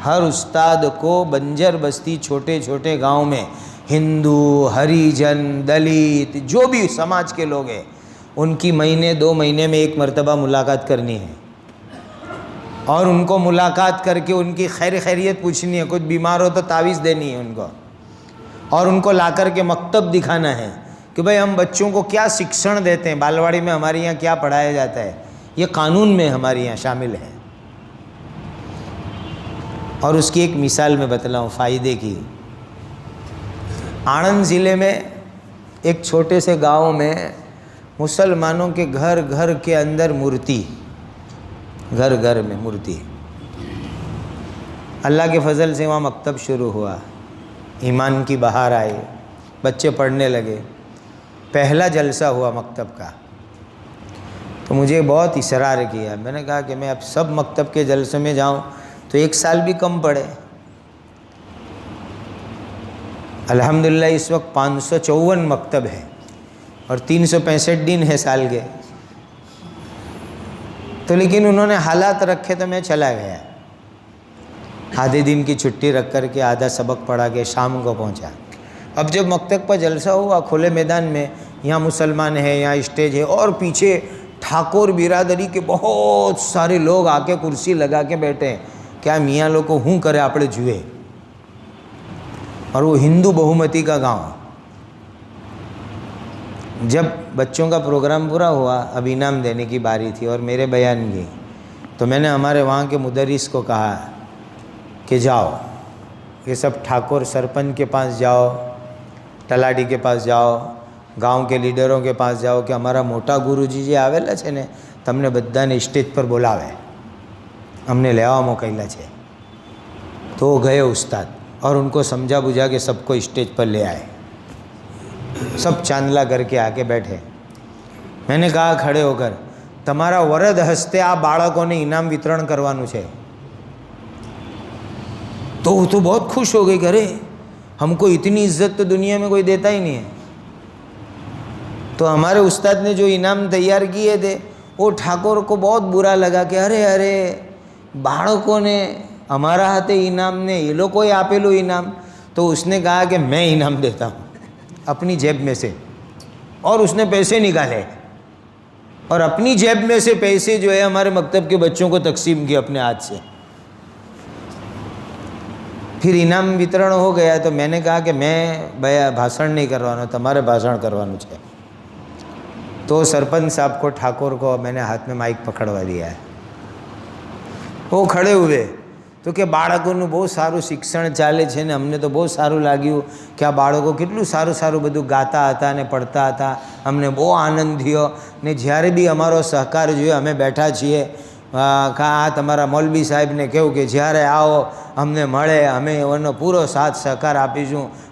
ہر استاد کو بنجر بستی، چھوٹے چھوٹے گاؤں میں ہندو، ہریجن، دلت، جو بھی سماج کے لوگ ہیں، ان کی مہینے 2 مہینے میں ایک مرتبہ ملاقات کرنی ہے، اور ان کو ملاقات کر کے ان کی خیر خیریت پوچھنی ہے، کچھ بیمار ہو تو تعویذ دینی ہے ان کو، اور ان کو لا کر کے مکتب دکھانا ہے کہ بھئی ہم بچوں کو کیا سکشن دیتے ہیں، بالواڑی میں ہمارے یہاں کیا پڑھایا جاتا ہے۔ یہ قانون میں ہمارے یہاں شامل ہے۔ اور اس کی ایک مثال میں بتلاؤں فائدے کی۔ آنند ضلع میں ایک چھوٹے سے گاؤں میں مسلمانوں کے گھر گھر کے اندر مورتی، گھر گھر میں مورتی۔ اللہ کے فضل سے وہاں مکتب شروع ہوا، ایمان کی بہار آئی، بچے پڑھنے لگے، پہلا جلسہ ہوا مکتب کا۔ تو مجھے بہت اصرار کیا، میں نے کہا کہ میں اب سب مکتب کے جلسے میں جاؤں تو 1 سال بھی کم پڑے۔ الحمدللہ اس وقت 554 مکتب ہے اور 365 دن ہے سال کے، تو لیکن انہوں نے حالات رکھے تو میں چلا گیا، آدھے دن کی چھٹی رکھ کر کے آدھا سبق پڑھا کے شام کو پہنچا۔ اب جب مکتب پر جلسہ ہوا کھلے میدان میں، یہاں مسلمان ہیں، یہاں اسٹیج ہے، اور پیچھے ٹھاکر برادری کے بہت سارے لوگ آ کے کرسی لگا کے بیٹھے ہیں، کیا میاں لوگ کو ہوں کرے اپنے جوئے، اور وہ ہندو بہومتی کا گاؤں۔ جب بچوں کا پروگرام پورا ہوا، اب انعام دینے کی باری تھی اور میرے بیان کی، تو میں نے ہمارے وہاں کے مدرس کو کہا کہ جاؤ یہ سب ٹھاکر سرپنچ کے پاس جاؤ، تلاٹی کے پاس جاؤ، گاؤں کے لیڈروں کے پاس جاؤ کہ ہمارا موٹا گرو جی آویلا છે ને તમને બધાને સ્ટેજ પર બોલાવે, ہم نے લેવા મોકલ્યા છે۔ تو وہ گئے استاد اور ان کو سمجھا بجھا کہ سب کو اسٹیج پر لے آئے، سب چاندلا کر کے آ کے بیٹھے۔ میں نے کہا کھڑے ہو کر તમારા વરદ હસ્તે આ બાળકોને ઇનામ વિતરણ કરવાનું છે۔ تو وہ تو بہت خوش ہو گئی کہ ارے ہم کو اتنی عزت تو دنیا میں کوئی دیتا ہی نہیں ہے۔ تو ہمارے استاد نے جو انعام تیار کیے تھے وہ ٹھاکر کو بہت برا لگا کہ ارے બાળકોને ہمارا ہاتھے انعام نے یہ لوگ کوئی આપેલું انعام۔ تو اس نے کہا کہ میں انعام دیتا ہوں اپنی جیب میں سے، اور اس نے پیسے نکالے اور اپنی جیب میں سے پیسے جو ہے ہمارے مکتب کے بچوں کو تقسیم کیے اپنے ہاتھ سے۔ پھر انعام وترن ہو گیا تو میں نے کہا کہ میں بھاشن نہیں کروانا، تمہارے بھاشن کروانا ہے۔ تو سرپنچ صاحب کو ٹھاکر کو میں نے ہاتھ میں مائک پکڑوا دیا ہے، وہ کھڑے ہوئے તો કે બાળકોનું બહુ સારું શિક્ષણ ચાલે છે ને અમને તો બહુ સારું લાગ્યું કે આ બાળકો કેટલું સારું સારું બધું ગાતા હતા ને પડતા હતા, અમને બહુ આનંદ થયો ને જ્યારે બી અમારો સહકાર જોઈએ અમે બેઠા છીએ આ તમારા મૌલવી સાહેબને કહું કે જ્યારે આવો અમને મળે, અમે એનો પૂરો સાથ સહકાર આપીશું,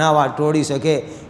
ના તોડી શકે।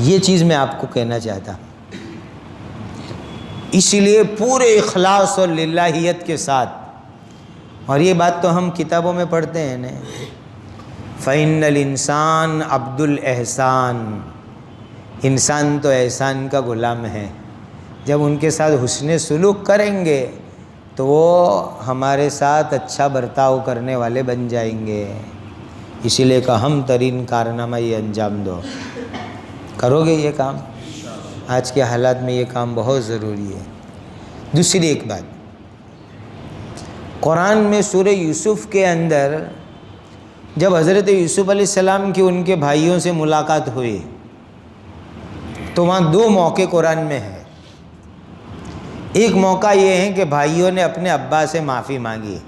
یہ چیز میں آپ کو کہنا چاہتا ہوں، اسی لیے پورے اخلاص اور للہیت کے ساتھ، اور یہ بات تو ہم کتابوں میں پڑھتے ہیں نا، فَإِنَّ الْإِنسَانَ عَبْدُ الْإِحْسَانِ، انسان تو احسان کا غلام ہے۔ جب ان کے ساتھ حسن سلوک کریں گے تو وہ ہمارے ساتھ اچھا برتاؤ کرنے والے بن جائیں گے۔ اسی لیے کہ ہم ترین کارنامہ یہ انجام دو۔ کرو گے یہ کام؟ آج کے حالات میں یہ کام بہت ضروری ہے۔ دوسری ایک بات، قرآن میں سورہ یوسف کے اندر جب حضرت یوسف علیہ السلام کی ان کے بھائیوں سے ملاقات ہوئی تو وہاں 2 موقع قرآن میں ہیں۔ ایک موقع یہ ہے کہ بھائیوں نے اپنے ابا سے معافی مانگی،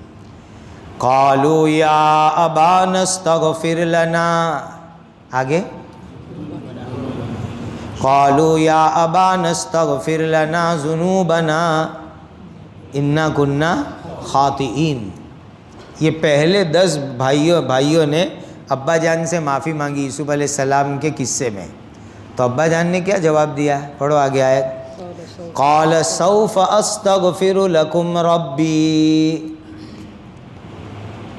قالوا یا ابانا استغفر لنا، آگے قالوا یا ابانا استغفر لنا ذنوبنا انا كنا خاطئین۔ یہ پہلے 10 بھائیوں نے ابا جان سے معافی مانگی یوسف علیہ السلام کے قصے میں، تو ابا جان نے کیا جواب دیا؟ پڑھو آگے آیت، قال سوف استغفر لکم ربی،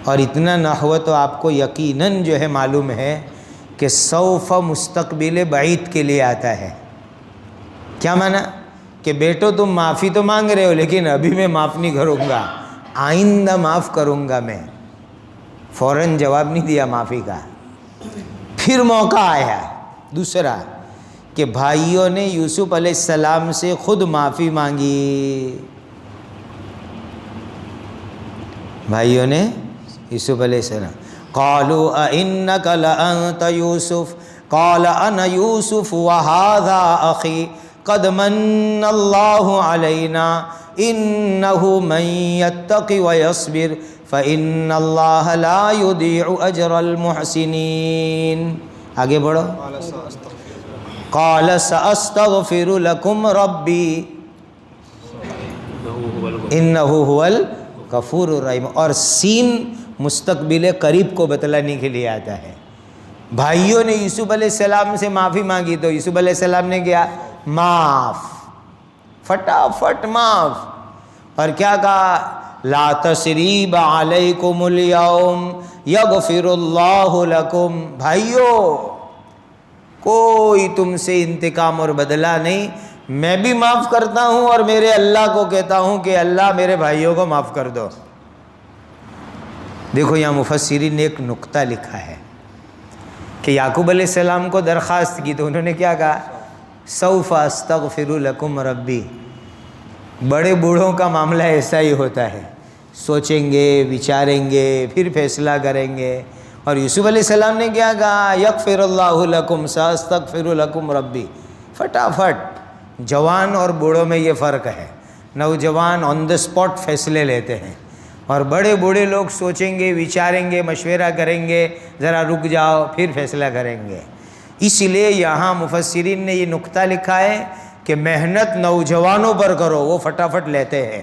اور اتنا نحو تو آپ کو یقیناً جو ہے معلوم ہے کہ سوف مستقبل بعید کے لیے آتا ہے۔ کیا معنی؟ کہ بیٹو تم معافی تو مانگ رہے ہو لیکن ابھی میں معاف نہیں کروں گا، آئندہ معاف کروں گا میں۔ فوراً جواب نہیں دیا معافی کا۔ پھر موقع آیا دوسرا کہ بھائیوں نے یوسف علیہ السلام سے خود معافی مانگی، بھائیوں نے یوسف علیہ السلام، قالوا أئنك لأنت يوسف قال أنا يوسف وهذا أخي قد من الله علينا إنه من يتق ويصبر فإن الله لا يضيع أجر المحسنين۔ آگے بڑھو، قال سأستغفر لكم ربی انہ هو الغفور الرحیم. اور سین مستقبل قریب کو بتلانے کے لیے آتا ہے. بھائیوں نے یوسف علیہ السلام سے معافی مانگی تو یوسف علیہ السلام نے کیا؟ معاف، فٹافٹ معاف. اور کیا کہا؟ لا تثریب علیکم اليوم یغفر اللہ لکم. بھائیوں کوئی تم سے انتقام اور بدلہ نہیں، میں بھی معاف کرتا ہوں اور میرے اللہ کو کہتا ہوں کہ اللہ میرے بھائیوں کو معاف کر دو. دیکھو یہاں مفسرین نے ایک نقطہ لکھا ہے کہ یعقوب علیہ السلام کو درخواست کی تو انہوں نے کیا کہا؟ سوف استغفر لکم ربی. بڑے بوڑھوں کا معاملہ ایسا ہی ہوتا ہے، سوچیں گے، وچاریں گے، پھر فیصلہ کریں گے. اور یوسف علیہ السلام نے کیا کہا؟ یغفر اللہ لکم ساستغفر لکم ربی. فٹافٹ. جوان اور بوڑھوں میں یہ فرق ہے. نوجوان آن دا اسپاٹ فیصلے لیتے ہیں اور بڑے بوڑھے لوگ سوچیں گے، وچاریں گے، مشورہ کریں گے، ذرا رک جاؤ پھر فیصلہ کریں گے. اس لیے یہاں مفسرین نے یہ نقطہ لکھا ہے کہ محنت نوجوانوں پر کرو، وہ فٹافٹ لیتے ہیں،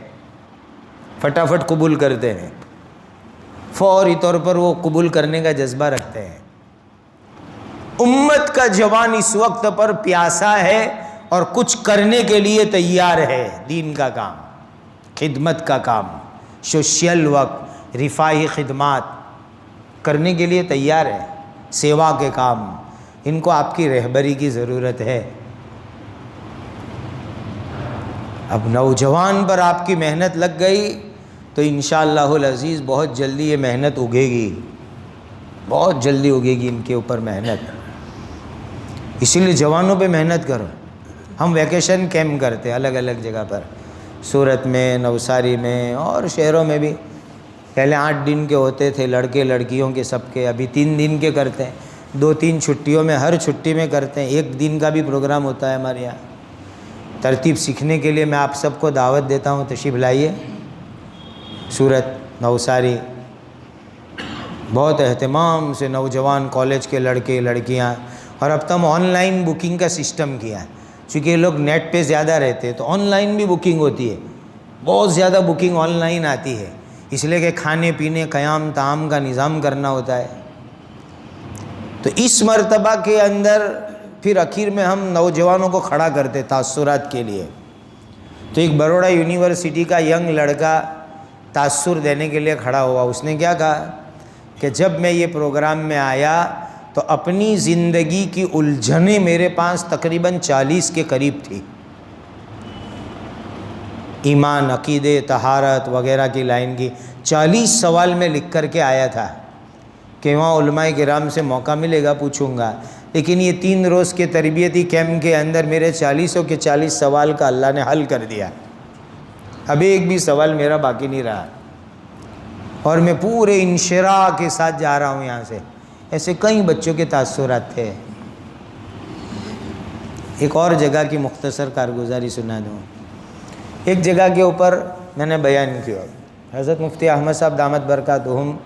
فٹافٹ قبول کرتے ہیں، فوری طور پر وہ قبول کرنے کا جذبہ رکھتے ہیں. امت کا جوان اس وقت پر پیاسا ہے اور کچھ کرنے کے لیے تیار ہے. دین کا کام، خدمت کا کام، سوشل ورک، رفاہی خدمات کرنے کے لیے تیار ہے، سیوا کے کام. ان کو آپ کی رہبری کی ضرورت ہے. اب نوجوان پر آپ کی محنت لگ گئی تو انشاءاللہ العزیز بہت جلدی یہ محنت اگے گی، بہت جلدی اگے گی ان کے اوپر محنت. اسی لیے جوانوں پہ محنت کرو. ہم ویکیشن کیمپ کرتے ہیں الگ الگ جگہ پر، سورت میں، نوساری میں اور شہروں میں بھی. پہلے 8 دن کے ہوتے تھے، لڑکے لڑکیوں کے سب کے. ابھی 3 دن کے کرتے ہیں، 2-3 چھٹیوں میں، ہر چھٹی میں کرتے ہیں. 1 دن کا بھی پروگرام ہوتا ہے ہمارے یہاں. ترتیب سیکھنے کے لیے میں آپ سب کو دعوت دیتا ہوں، تشریف لائیے. سورت، نوساری، بہت اہتمام سے نوجوان کالج کے لڑکے لڑکیاں. اور اب تو ہم آن لائن بکنگ کا سسٹم کیا ہے، چونکہ یہ لوگ نیٹ پہ زیادہ رہتے ہیں تو آن لائن بھی بکنگ ہوتی ہے. بہت زیادہ بکنگ آن لائن آتی ہے، اس لیے کہ کھانے پینے، قیام طعام کا نظام کرنا ہوتا ہے. تو اس مرتبہ کے اندر پھر اخیر میں ہم نوجوانوں کو کھڑا کرتے تاثرات کے لیے. تو ایک بروڑا یونیورسٹی کا ینگ لڑکا تاثر دینے کے لیے کھڑا ہوا. اس نے کیا کہا کہ جب میں یہ پروگرام میں آیا تو اپنی زندگی کی الجھنیں میرے پاس تقریباً 40 کے قریب تھی. ایمان، عقیدے، طہارت وغیرہ کی لائن کی 40 سوال میں لکھ کر کے آیا تھا کہ وہاں علماء کرام سے موقع ملے گا پوچھوں گا. لیکن یہ 3 روز کے تربیتی کیمپ کے اندر میرے 40 کے 40 سوال کا اللہ نے حل کر دیا. ابھی ایک بھی سوال میرا باقی نہیں رہا اور میں پورے انشراح کے ساتھ جا رہا ہوں یہاں سے. ایسے کئی بچوں کے تاثرات تھے. ایک اور جگہ کی مختصر کارگزاری سنا دوں. ایک جگہ کے اوپر میں نے بیان کیا، حضرت مفتی احمد صاحب دامت برکاتہم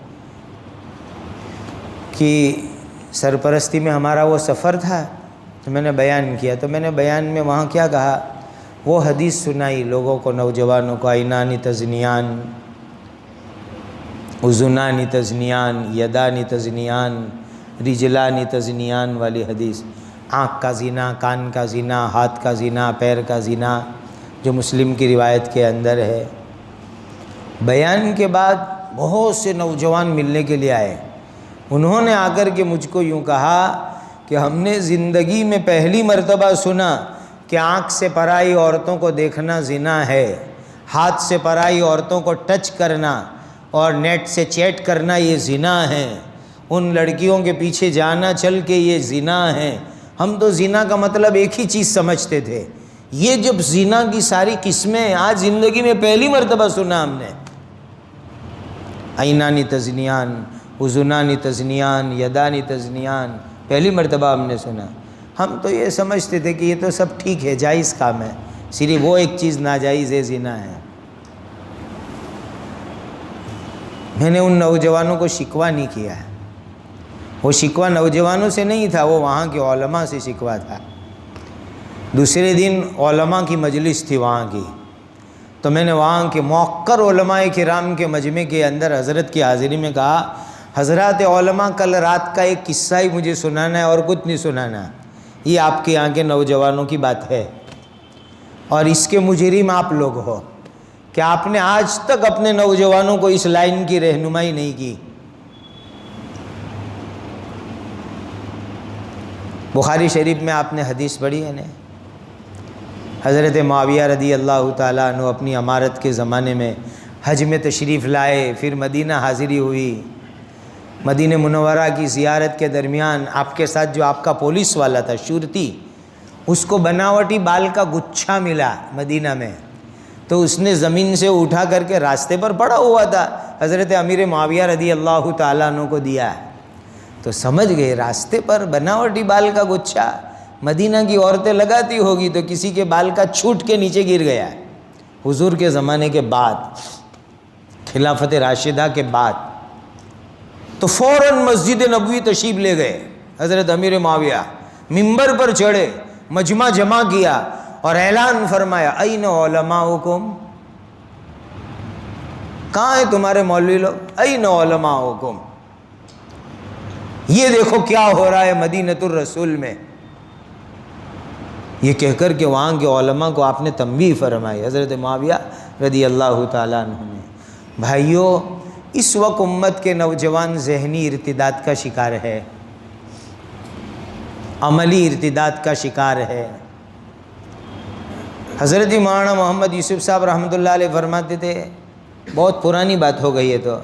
کی سرپرستی میں ہمارا وہ سفر تھا تو میں نے بیان کیا. تو میں نے بیان میں وہاں کیا کہا، وہ حدیث سنائی لوگوں کو، نوجوانوں کو، عینانی تزنیان، اذنانی تزنیان، یدانی تزنیان، رجلانی تزنیان والی حدیث. آنکھ کا زنا، کان کا زنا، ہاتھ کا زنا، پیر کا زنا، جو مسلم کی روایت کے اندر ہے. بیان کے بعد بہت سے نوجوان ملنے کے لیے آئے. انہوں نے آ کر کے مجھ کو یوں کہا کہ ہم نے زندگی میں پہلی مرتبہ سنا کہ آنکھ سے پرائی عورتوں کو دیکھنا زنا ہے، ہاتھ سے پرائی عورتوں کو ٹچ کرنا اور نیٹ سے چیٹ کرنا یہ زنا ہے، ان لڑکیوں کے پیچھے جانا چل کے یہ زنا ہے. ہم تو زنا کا مطلب ایک ہی چیز سمجھتے تھے. یہ جب زنا کی ساری قسمیں آج زندگی میں پہلی مرتبہ سنا ہم نے. عینانی تزنیان، اذنانی تزنیان، یدانی تزنیان، پہلی مرتبہ ہم نے سنا. ہم تو یہ سمجھتے تھے کہ یہ تو سب ٹھیک ہے، جائز کام ہے، صرف وہ ایک چیز ناجائز ہے، زنا ہے. میں نے ان نوجوانوں کو شکوہ نہیں کیا ہے، وہ شکوہ نوجوانوں سے نہیں تھا، وہ وہاں کے علماء سے شکوہ تھا. دوسرے دن علماء کی مجلس تھی وہاں کی، تو میں نے وہاں کے موقر علماء کرام کے مجمع کے اندر حضرت کی حاضری میں کہا، حضرات علماء کل رات کا ایک قصہ ہی مجھے سنانا ہے اور کچھ نہیں سنانا، یہ آپ کے یہاں کے نوجوانوں کی بات ہے اور اس کے مجرم آپ لوگ ہو کہ آپ نے آج تک اپنے نوجوانوں کو اس لائن کی رہنمائی نہیں کی۔ بخاری شریف میں آپ نے حدیث پڑھی ہے نا، حضرت معاویہ رضی اللہ تعالیٰ عنہ اپنی امارت کے زمانے میں حج میں تشریف لائے، پھر مدینہ حاضری ہوئی، مدینہ منورہ کی زیارت کے درمیان آپ کے ساتھ جو آپ کا پولیس والا تھا شورتی، اس کو بناوٹی بال کا گچھا ملا مدینہ میں، تو اس نے زمین سے اٹھا کر کے راستے پر پڑا ہوا تھا، حضرت امیر معاویہ رضی اللہ تعالیٰ عنہ کو دیا، تو سمجھ گئے راستے پر بناوٹی بال کا گچھا مدینہ کی عورتیں لگاتی ہوگی تو کسی کے بال کا چھوٹ کے نیچے گر گیا۔ حضور کے زمانے کے بعد، خلافت راشدہ کے بعد، تو فوراً مسجد نبوی تشریف لے گئے حضرت امیر معاویہ، ممبر پر چڑھے، مجمع جمع کیا اور اعلان فرمایا، این علماؤکم، کہاں ہیں تمہارے مولوی لوگ، این علماؤکم، یہ دیکھو کیا ہو رہا ہے مدینۃ الرسول میں۔ یہ کہہ کر کے وہاں کے علماء کو آپ نے تنبیہ فرمائی، حضرت معاویہ رضی اللہ تعالیٰ عنہ نے۔ بھائیو، اس وقت امت کے نوجوان ذہنی ارتداد کا شکار ہے، عملی ارتداد کا شکار ہے۔ حضرت مولانا محمد یوسف صاحب رحمۃ اللہ علیہ فرماتے تھے، بہت پرانی بات ہو گئی ہے تو،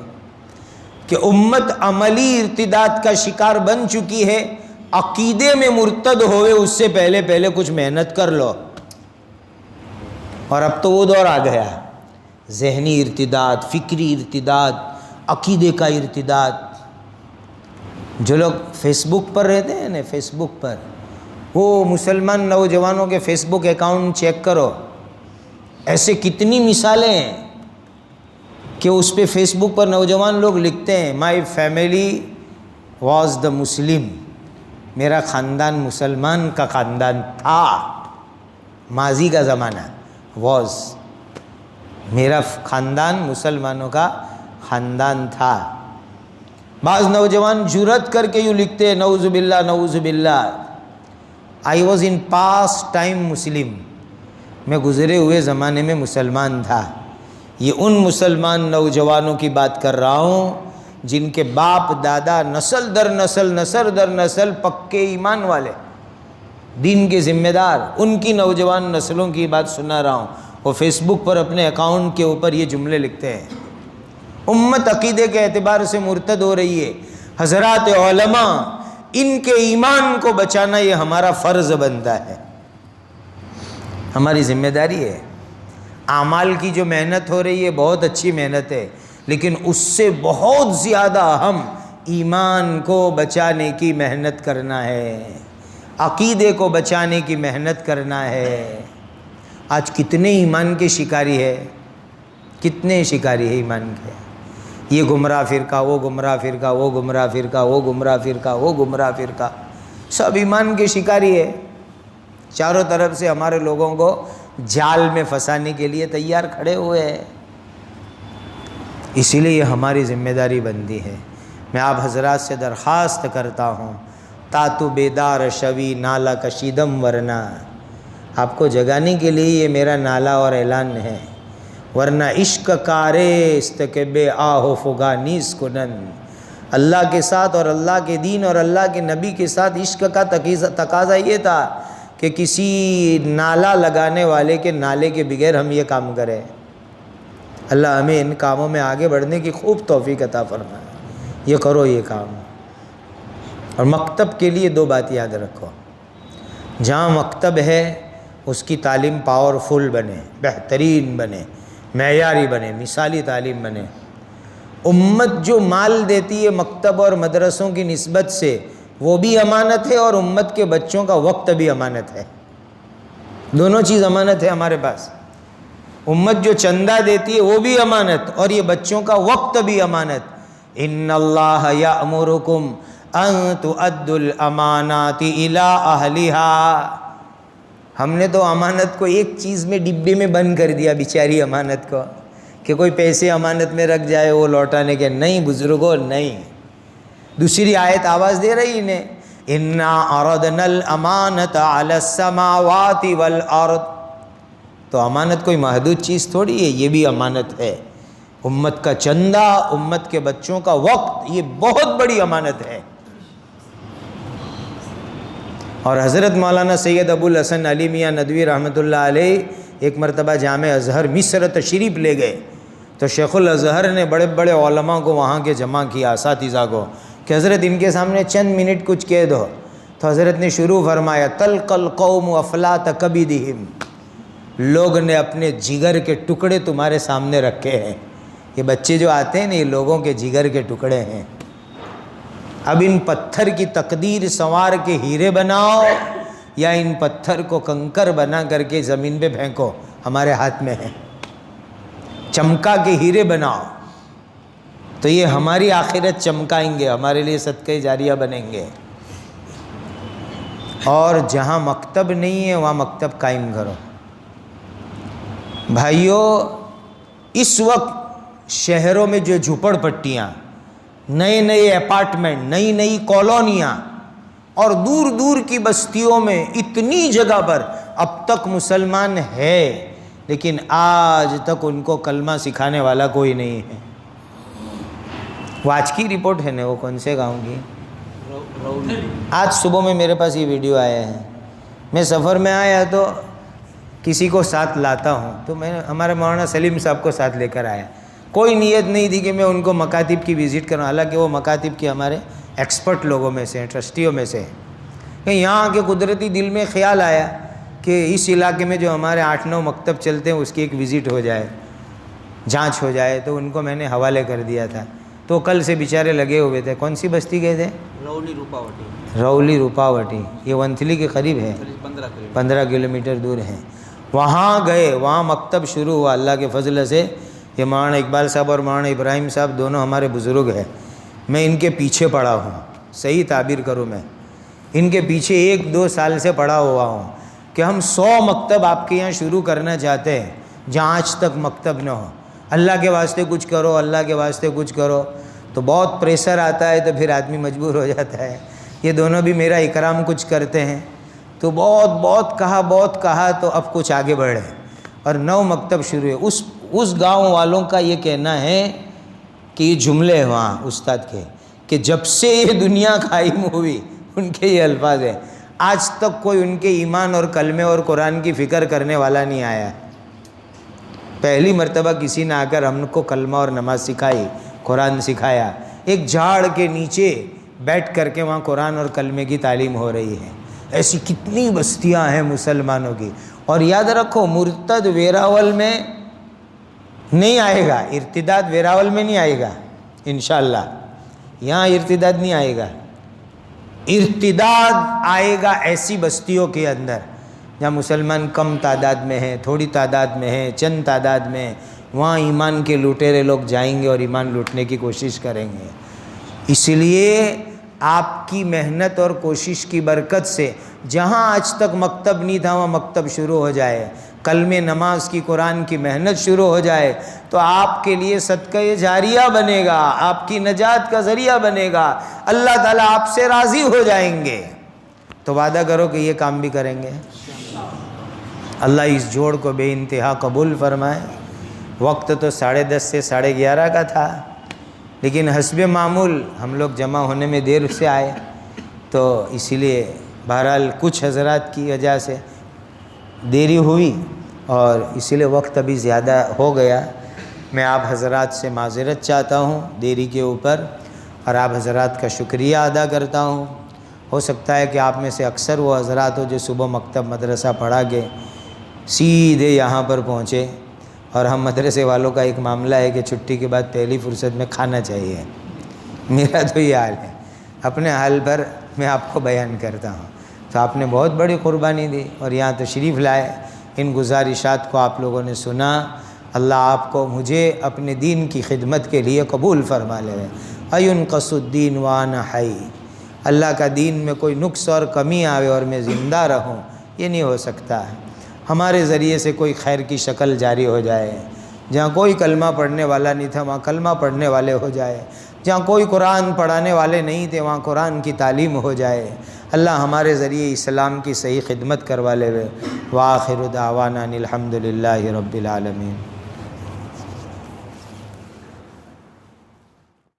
کہ امت عملی ارتداد کا شکار بن چکی ہے، عقیدے میں مرتد ہوئے اس سے پہلے کچھ محنت کر لو، اور اب تو وہ دور آ گیا، ذہنی ارتداد، فکری ارتداد، عقیدے کا ارتداد۔ جو لوگ فیس بک پر رہتے ہیں نا، فیس بک پر، وہ مسلمان نوجوانوں کے فیس بک اکاؤنٹ چیک کرو، ایسے کتنی مثالیں ہیں کہ اس پہ فیس بک پر نوجوان لوگ لکھتے ہیں، مائی فیملی واز دا مسلم، میرا خاندان مسلمان کا خاندان تھا، ماضی کا زمانہ، واز، میرا خاندان مسلمانوں کا خاندان تھا۔ بعض نوجوان جرأت کر کے یوں لکھتے ہیں، نعوذ باللہ نعوذ باللہ، I was in past time Muslim, میں گزرے ہوئے زمانے میں مسلمان تھا۔ یہ ان مسلمان نوجوانوں کی بات کر رہا ہوں جن کے باپ دادا نسل در نسل، نسل در نسل پکے ایمان والے، دین کے ذمہ دار، ان کی نوجوان نسلوں کی بات سنا رہا ہوں۔ وہ فیس بک پر اپنے اکاؤنٹ کے اوپر یہ جملے لکھتے ہیں۔ امت عقیدے کے اعتبار سے مرتد ہو رہی ہے۔ حضرات علماء، ان کے ایمان کو بچانا یہ ہمارا فرض بنتا ہے، ہماری ذمہ داری ہے۔ اعمال کی جو محنت ہو رہی ہے بہت اچھی محنت ہے، لیکن اس سے بہت زیادہ اہم ایمان کو بچانے کی محنت کرنا ہے، عقیدے کو بچانے کی محنت کرنا ہے۔ آج کتنے ایمان کے شکاری ہے، کتنے شکاری ہے ایمان کے، یہ گمراہ فرقہ، وہ گمراہ فرقہ، وہ گمراہ فرقہ، وہ گمراہ فرقہ، وہ گمراہ فرقہ، سب ایمان کے شکاری ہے، چاروں طرف سے ہمارے لوگوں کو جال میں پھنسانے کے لیے تیار کھڑے ہوئے ہیں۔ اسی لیے یہ ہماری ذمہ داری بنتی ہے۔ میں آپ حضرات سے درخواست کرتا ہوں، تاتو بیدار شوی نالا کشیدم ورنہ، آپ کو جگانے کے لیے یہ میرا نالا اور اعلان ہے، ورنہ عشق کارے استقب آہو فگا نیس کنن، اللہ کے ساتھ اور اللہ کے دین اور اللہ کے نبی کے ساتھ عشق کا تقاضا یہ تھا کہ کسی نالا لگانے والے کے نالے کے بغیر ہم یہ کام کریں۔ اللہ ہمیں ان کاموں میں آگے بڑھنے کی خوب توفیق عطا فرمائے۔ یہ کرو یہ کام۔ اور مکتب کے لیے دو بات یاد رکھو، جہاں مکتب ہے اس کی تعلیم پاورفل بنے، بہترین بنے، معیاری بنے، مثالی تعلیم بنے۔ امت جو مال دیتی ہے مکتب اور مدرسوں کی نسبت سے، وہ بھی امانت ہے اور امت کے بچوں کا وقت بھی امانت ہے، دونوں چیز امانت ہے ہمارے پاس۔ امت جو چندہ دیتی ہے وہ بھی امانت، اور یہ بچوں کا وقت بھی امانت۔ ان اللہ یأمرکم ان تؤدوا الامانات الی اہلہا، ہم نے تو امانت کو ایک چیز میں ڈبے میں بند کر دیا بیچاری امانت کو کہ کوئی پیسے امانت میں رکھ جائے وہ لوٹانے کے، نہیں بزرگوں نہیں۔ دوسری آیت آواز دے رہی انہیں، اِنَّا عَرَضْنَا الْأَمَانَةَ عَلَى السَّمَاوَاتِ وَالْأَرْضِ، تو امانت کوئی محدود چیز تھوڑی ہے، یہ بھی امانت ہے۔ امت کا چندہ، امت کے بچوں کا وقت، یہ بہت بڑی امانت ہے۔ اور حضرت مولانا سید ابو الحسن علی میاں ندوی رحمۃ اللہ علیہ ایک مرتبہ جامع ازہر مصر تشریف لے گئے، تو شیخ الازہر نے بڑے بڑے علماء کو وہاں کے جمع کیا، اساتذہ کو، کہ حضرت ان کے سامنے چند منٹ کچھ کہہ دو۔ تو حضرت نے شروع فرمایا، تلقى القوم افلاۃ کبدہم، لوگ نے اپنے جگر کے ٹکڑے تمہارے سامنے رکھے ہیں۔ یہ بچے جو آتے ہیں نا، یہ لوگوں کے جگر کے ٹکڑے ہیں۔ اب ان پتھر کی تقدیر سنوار کے ہیرے بناؤ یا ان پتھر کو کنکر بنا کر کے زمین پہ پھینکو، ہمارے ہاتھ میں ہے۔ چمکا کے ہیرے بناؤ تو یہ ہماری آخرت چمکائیں گے، ہمارے لیے صدقہ جاریہ بنیں گے۔ اور جہاں مکتب نہیں ہے وہاں مکتب قائم کرو۔ بھائیو، اس وقت شہروں میں جو جھوپڑ پٹیاں، نئے نئے اپارٹمنٹ، نئی نئی کالونیاں اور دور دور کی بستیوں میں اتنی جگہ پر اب تک مسلمان ہے، لیکن آج تک ان کو کلمہ سکھانے والا کوئی نہیں ہے۔ وہ آج کی رپورٹ ہے نا، وہ کون سے گاؤں کی؟ آج صبح میں میرے پاس یہ ویڈیو آیا ہے۔ میں سفر میں آیا تو کسی کو ساتھ لاتا ہوں، تو میں ہمارے مولانا سلیم صاحب کو ساتھ لے کر آیا۔ کوئی نیت نہیں تھی کہ میں ان کو مکاتب کی وزٹ کروں، حالانکہ وہ مکاتب کے ہمارے ایکسپرٹ لوگوں میں سے ہیں، ٹرسٹیوں میں سے ہیں۔ کہ یہاں کے قدرتی دل میں خیال آیا کہ اس علاقے میں جو ہمارے 8-9 مکتب چلتے ہیں اس کی ایک وزٹ ہو جائے، جانچ ہو جائے، تو ان کو میں نے حوالے کر دیا تھا۔ تو کل سے بیچارے لگے ہوئے تھے۔ کون سی بستی گئے تھے؟ رولی روپاوٹی، یہ ونتھلی کے قریب ہے، 15 کلومیٹر دور ہے۔ وہاں گئے، وہاں مکتب شروع ہوا اللہ کے فضل سے۔ یہ مولانا اقبال صاحب اور مولانا ابراہیم صاحب دونوں ہمارے بزرگ ہیں، میں ان کے پیچھے پڑا ہوں، صحیح تعبیر کروں، میں ان کے پیچھے 1-2 سال سے پڑا ہوا ہوں کہ ہم 100 مکتب آپ کے یہاں شروع کرنا چاہتے ہیں جہاں آج تک مکتب نہ ہو۔ اللہ کے واسطے کچھ کرو، اللہ کے واسطے کچھ کرو، تو بہت پریشر آتا ہے، تو پھر آدمی مجبور ہو جاتا ہے۔ یہ دونوں بھی میرا اکرام کچھ کرتے ہیں، تو بہت کہا تو اب کچھ آگے بڑھے اور 9 مکتب شروع ہے۔ اس گاؤں والوں کا یہ کہنا ہے کہ یہ جملے ہیں وہاں استاد کے، کہ جب سے یہ دنیا قائم ہوئی، ان کے یہ الفاظ ہیں، آج تک کوئی ان کے ایمان اور کلمے اور قرآن کی فکر کرنے والا نہیں آیا۔ پہلی مرتبہ کسی نے آ کر ہم کو کلمہ اور نماز سکھائی، قرآن سکھایا، ایک جھاڑ کے نیچے بیٹھ کر کے وہاں قرآن اور کلمے کی تعلیم ہو رہی ہے۔ ایسی کتنی بستیاں ہیں مسلمانوں کی۔ اور یاد رکھو، مرتد ویراول میں نہیں آئے گا، ارتداد ویراول میں نہیں آئے گا انشاءاللہ، یہاں ارتداد نہیں آئے گا۔ ارتداد آئے گا ایسی بستیوں کے اندر جہاں مسلمان کم تعداد میں ہیں، تھوڑی تعداد میں ہیں، چند تعداد میں، وہاں ایمان کے لٹیرے لوگ جائیں گے اور ایمان لوٹنے کی کوشش کریں گے۔ اس لیے آپ کی محنت اور کوشش کی برکت سے جہاں آج تک مکتب نہیں تھا وہاں مکتب شروع ہو جائے، کلمے نماز کی قرآن کی محنت شروع ہو جائے، تو آپ کے لیے صدقہ جاریہ بنے گا، آپ کی نجات کا ذریعہ بنے گا، اللہ تعالیٰ آپ سے راضی ہو جائیں گے۔ تو وعدہ کرو کہ یہ کام بھی کریں گے۔ اللہ اس جوڑ کو بے انتہا قبول فرمائے۔ وقت تو 10:30 سے 11:30 کا تھا، لیکن حسب معمول ہم لوگ جمع ہونے میں دیر سے آئے، تو اسی لیے بہرحال کچھ حضرات کی وجہ سے دیری ہوئی اور اسی لیے وقت ابھی زیادہ ہو گیا۔ میں آپ حضرات سے معذرت چاہتا ہوں دیری کے اوپر، اور آپ حضرات کا شکریہ ادا کرتا ہوں۔ ہو سکتا ہے کہ آپ میں سے اکثر وہ حضرات ہو جو صبح مکتب مدرسہ پڑھا کے سیدھے یہاں پر پہنچے، اور ہم مدرسے والوں کا ایک معاملہ ہے کہ چھٹی کے بعد پہلی فرصت میں کھانا چاہیے۔ میرا تو یہ حال ہے، اپنے حال پر میں آپ کو بیان کرتا ہوں۔ تو آپ نے بہت بڑی قربانی دی اور یہاں تشریف لائے، ان گزارشات کو آپ لوگوں نے سنا۔ اللہ آپ کو مجھے اپنے دین کی خدمت کے لیے قبول فرما لے۔ اَيُنْقَصُ الدِّينُ وَأَنَا حَيٌّ، اللہ کا دین میں کوئی نقص اور کمی آوے اور میں زندہ رہوں، یہ نہیں ہو سکتا. ہمارے ذریعے سے کوئی خیر کی شکل جاری ہو جائے. جہاں کوئی کلمہ پڑھنے والا نہیں تھا وہاں کلمہ پڑھنے والے ہو جائے. جہاں کوئی قرآن پڑھانے والے نہیں تھے وہاں قرآن کی تعلیم ہو جائے. اللہ ہمارے ذریعے اسلام کی صحیح خدمت کروا لے. وآخر دعوانا الحمد للہ رب العالمین.